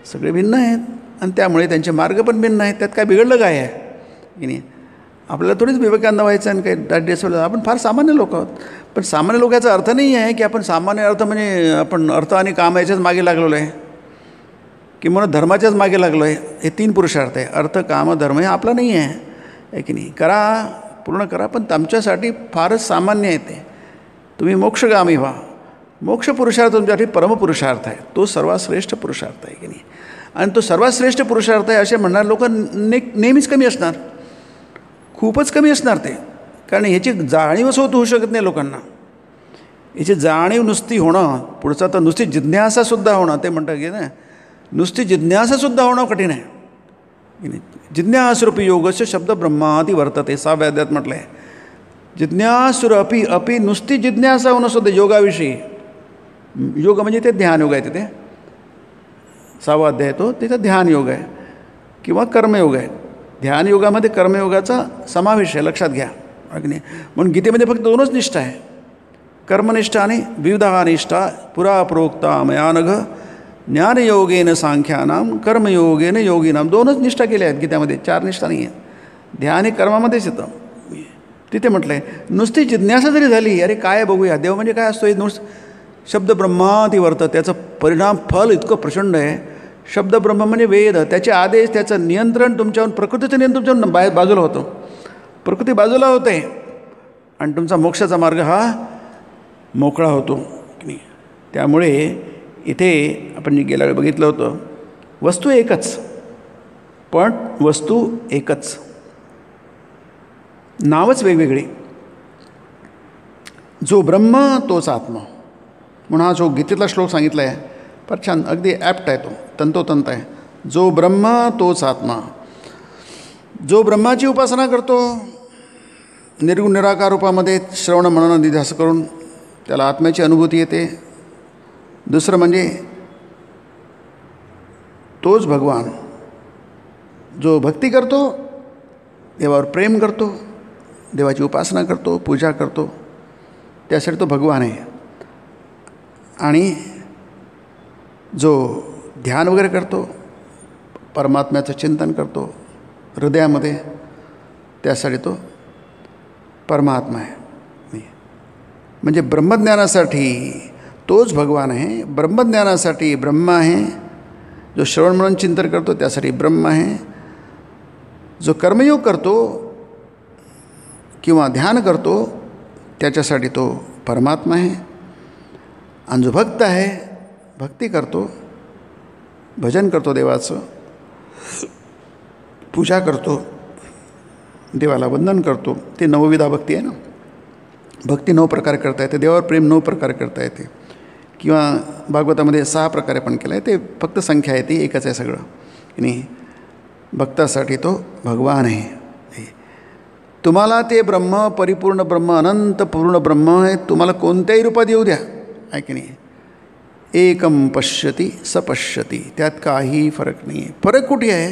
सगळे भिन्न आहेत आणि त्यामुळे त्यांचे मार्ग पण भिन्न आहेत. त्यात काय बिघडलं काय आहे की नाही. आपल्याला थोडीच विवेकानंद व्हायचं आणि काही दाट आपण फार सामान्य लोक आहोत. पण सामान्य लोकांचा अर्थ नाही आहे की आपण सामान्य अर्थ म्हणजे आपण अर्थ आणि काम याच्याच मागे लागलेलो आहे. किंवा धर्माच्याच मागे लागलो आहे. हे 3 पुरुषार्थ आहे. अर्थ काम धर्म हे आपला नाही आहे की नाही. करा, पूर्ण करा, पण तुमच्यासाठी फारच सामान्य आहे ते. तुम्ही मोक्षगामी व्हा. मोक्ष पुरुषार्थ तुमच्यासाठी परमपुरुषार्थ आहे. तो सर्वात श्रेष्ठ पुरुषार्थ आहे की नाही. आणि तो सर्वात श्रेष्ठ पुरुषार्थ आहे असे म्हणणारे लोक नेहमीच कमी असणार, खूपच कमी असणार ते. कारण ह्याची जाणीवच होऊ शकत नाही लोकांना. याची जाणीव नुसती होणं, पुढचा तर नुसती जिज्ञासासुद्धा होणं, ते म्हणतात की ना नुसती जिज्ञासासुद्धा होणं कठीण आहे की नाही. जिज्ञासूरपी योगस्य शब्द ब्रह्मादी वर्तते, 6व्या अध्यायात म्हटलं आहे. जिज्ञासूरपी अपी, नुसती जिज्ञासा होणं सुद्धा योगाविषयी. योग म्हणजे ते ध्यान योग आहे. तिथे 6वा अध्याय तो तिथं ध्यान योग आहे किंवा कर्मयोग आहे. ध्यान योगामध्ये कर्मयोगाचा समावेश आहे, लक्षात घ्या की नाही. म्हणून गीतेमध्ये फक्त 2च निष्ठा आहे, कर्मनिष्ठा आणि विविधा निष्ठा. पुरा प्रोक्ता मयानघ ज्ञानयोगेन सांख्यानाम कर्मयोगेन योगिनाम. 2च निष्ठा केल्या आहेत गीतेमध्ये, 4 निष्ठा नाही आहे. ध्यान हे कर्मामध्येच येतं. तिथे म्हटलं आहे नुसती जिज्ञासा जरी झाली, अरे काय बघूया, देव म्हणजे काय असतो, हे शब्द ब्रह्माती वर्त, त्याचं परिणाम फल इतकं प्रचंड आहे. शब्द ब्रह्म म्हणजे वेद, त्याचे आदेश, त्याचं नियंत्रण तुमच्यावर, प्रकृतीचं नियंत्रण तुमच्यावर बाजूला होतं. प्रकृती बाजूला होते आणि तुमचा मोक्षाचा मार्ग हा मोकळा होतो की नाही. त्यामुळे इथे आपण गेल्या वेळी बघितलं होतं, वस्तू एकच, पण वस्तू एकच, नावच वेगवेगळी. जो ब्रह्म तोच आत्मा. म्हणून हा जो गीतेतला श्लोक सांगितला आहे फार छान, अगदी ॲप्ट आहे तो, तंतोतंत आहे. जो ब्रह्म तोच आत्मा. जो ब्रह्माची उपासना करतो निर्गुण निराकार रूपामध्ये, श्रवण मनन निध्यास करून त्याला आत्म्याची अनुभूती येते. दुसरं म्हणजे तोच भगवान. जो भक्ती करतो, देवावर प्रेम करतो, देवाची उपासना करतो, पूजा करतो, त्यासाठी तो भगवान आहे. आणि जो ध्यान वगैरे करतो, परमात्म्याचं चिंतन करतो हृदयामध्ये, त्यासाठी तो परमात्मा आहे. म्हणजे ब्रह्मज्ञानासाठी तोच भगवान आहे. ब्रह्मज्ञानासाठी ब्रह्म आहे. जो श्रवण म्हणून चिंतन करतो त्यासाठी ब्रह्म आहे. जो कर्मयोग करतो किंवा ध्यान करतो त्याच्यासाठी तो परमात्मा आहे. आणि जो भक्त आहे, भक्ती करतो, भजन करतो देवाचं, पूजा करतो, देवाला वंदन करतो, ते नवविधा भक्ती आहे ना. भक्ती 9 प्रकारे करता येते, देवावर प्रेम 9 प्रकारे करता येते. किंवा भागवतामध्ये 6 प्रकारे पण केलं आहे. ते फक्त संख्या आहे, ती एकच आहे सगळं आणि भक्तासाठी तो भगवान आहे. तुम्हाला ते ब्रह्म, परिपूर्ण ब्रह्म, अनंत पूर्ण ब्रह्म हे तुम्हाला कोणत्याही रूपात येऊ द्या, आहे की नाही. एकम पश्यती सपश्यती, त्यात काही फरक नाही आहे. फरक कुठे आहे?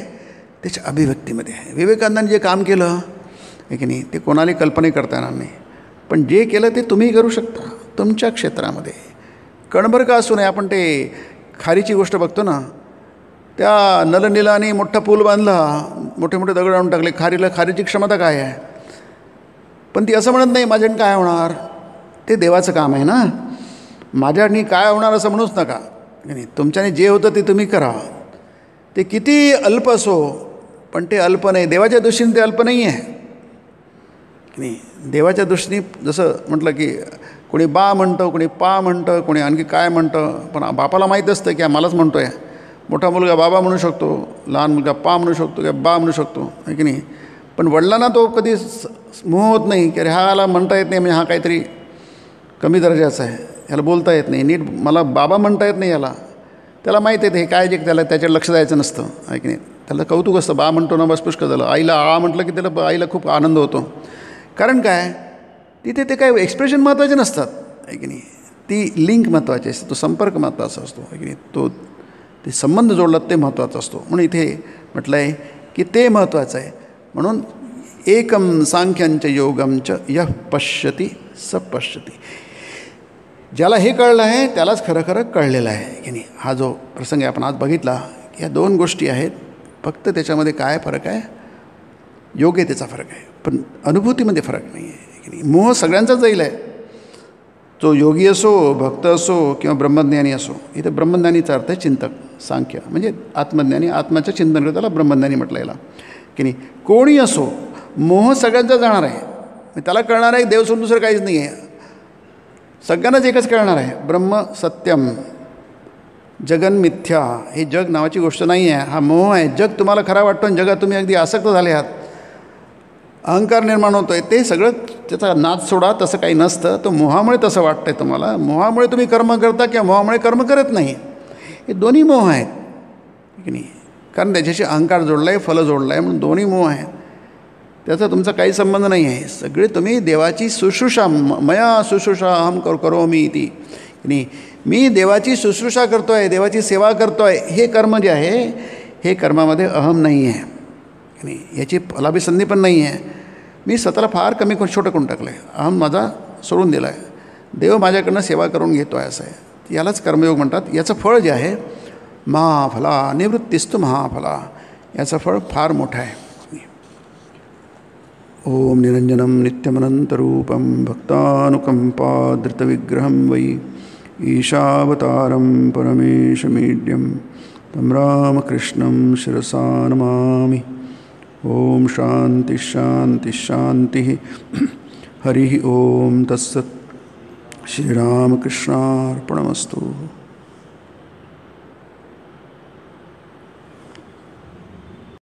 त्याच्या अभिव्यक्तीमध्ये आहे. विवेकानंदांनी जे काम केलं आहे की नाही, ते कोणालाही कल्पना करता येणार नाही. पण जे केलं ते तुम्ही करू शकता तुमच्या क्षेत्रामध्ये. कणभर का असू नये. आपण ते खारीची गोष्ट बघतो ना, त्या नलनीलाने मोठा पूल बांधला, मोठे मोठे दगड आणून टाकले. खारीची क्षमता काय आहे? पण ती असं म्हणत नाही माझ्याने काय होणार. ते देवाचं काम आहे ना. माझ्याने काय होणार असं म्हणूच नका. नाही, तुमच्याने जे होतं ते तुम्ही करा. ते किती अल्प असो, पण ते अल्प नाही. देवाच्या दृष्टीने ते अल्प नाही आहे. नाही, देवाच्या दृष्टीने जसं म्हटलं की कोणी बा म्हणतं, कोणी पा म्हणतं, कोणी आणखी काय म्हणतं, पण बापाला माहीत असतं की मलाच म्हणतो आहे. मोठा मुलगा बाबा म्हणू शकतो, लहान मुलगा पा म्हणू शकतो किंवा बा म्हणू शकतो, आहे की नाही. पण वडिलांना तो कधी मोह होत नाही की अरे ह्याला म्हणता येत नाही, म्हणजे हा काहीतरी कमी दर्जाचा आहे, ह्याला बोलता येत नाही नीट, मला बाबा म्हणता येत नाही याला. त्याला माहीत आहे हे काय जे त्याला त्याच्यावर लक्ष द्यायचं नसतं, आहे की नाही. त्याला कौतुक असतं, बा म्हणतो ना बस पुष्कळ झालं. आईला आ म्हटलं की त्याला आईला खूप आनंद होतो. कारण काय, तिथे ते काय एक्सप्रेशन महत्त्वाचे नसतात, आहे की नाही. ती लिंक महत्त्वाची असते, तो संपर्क महत्त्वाचा असतो, आहे की नाही. तो ते संबंध जोडलात ते महत्त्वाचा असतो. म्हणून इथे म्हटलं आहे की ते महत्त्वाचं आहे. म्हणून एकम सांख्यंच योगमच यः पश्यती स पश्यती. ज्याला हे कळलं आहे त्यालाच खरं खरं कळलेलं आहे की नाही. हा जो प्रसंग आपण आज बघितला की या 2 गोष्टी आहेत, फक्त त्याच्यामध्ये काय फरक आहे, योग्यतेचा फरक आहे, पण अनुभूतीमध्ये फरक नाही आहे की नाही. मोह सगळ्यांचाच जाईल आहे. जो योगी असो, भक्त असो किंवा ब्रह्मज्ञानी असो. इथे ब्रह्मज्ञानीचा अर्थ आहे चिंतक. सांख्य म्हणजे आत्मज्ञानी, आत्म्याचं चिंतन करतो त्याला ब्रह्मज्ञानी म्हटलं याला की नाही. कोणी असो, मोह सगळ्यांचा जाणार आहे, त्याला कळणार आहे देव सोडून दुसरं काहीच नाही आहे. सगळ्यांनाच एकच कळणार आहे, ब्रह्म सत्यम जगन मिथ्या, हे जग नावाची गोष्ट नाही आहे, हा मोह आहे. जग तुम्हाला खरा वाटतो आणि जगात तुम्ही अगदी आसक्त झाले आहात, अहंकार निर्माण होतो आहे, ते सगळं त्याचा नाद सोडा. तसं काही नसतं, तो मोहामुळे तसं वाटतं आहे तुम्हाला. मोहामुळे तुम्ही कर्म करता किंवा मोहामुळे कर्म करत नाही, हे दोन्ही मोह आहेत की नाही. कारण त्याच्याशी अहंकार जोडला आहे, फलं जोडलं आहे, म्हणून दोन्ही मोह आहेत. त्याचा तुमचा काही संबंध नाही आहे. सगळे तुम्ही देवाची शुश्रूषा, मया शुश्रूषा अहम करोमी इति की नाही. मी देवाची शुश्रूषा करतो आहे, देवाची सेवा करतो आहे, हे कर्म जे आहे हे कर्मामध्ये अहम नाही आहे की नाही. याची फलाभिसंधी पण नाही आहे. मी स्वतःला फार कमी छोटं करून टाकलं आहे, अहम माझा सोडून दिला आहे, देव माझ्याकडनं सेवा करून घेतो आहे, असं आहे. यालाच कर्मयोग म्हणतात. याचं फळ जे आहे महाफला निवृत्तिस्तु महाफला, याचं फळ फार मोठं आहे. ओम निरंजनम नित्यमनंतरूपम भक्तानुकंपाधृतविग्रहं वै ईशावतारं परमेशमीड्यं तं रामकृष्णं शिरसा नमामि. ओम शांति शांति शांति. हरि ओम तत्सत्. श्रीरामकृष्णार्पणमस्तु.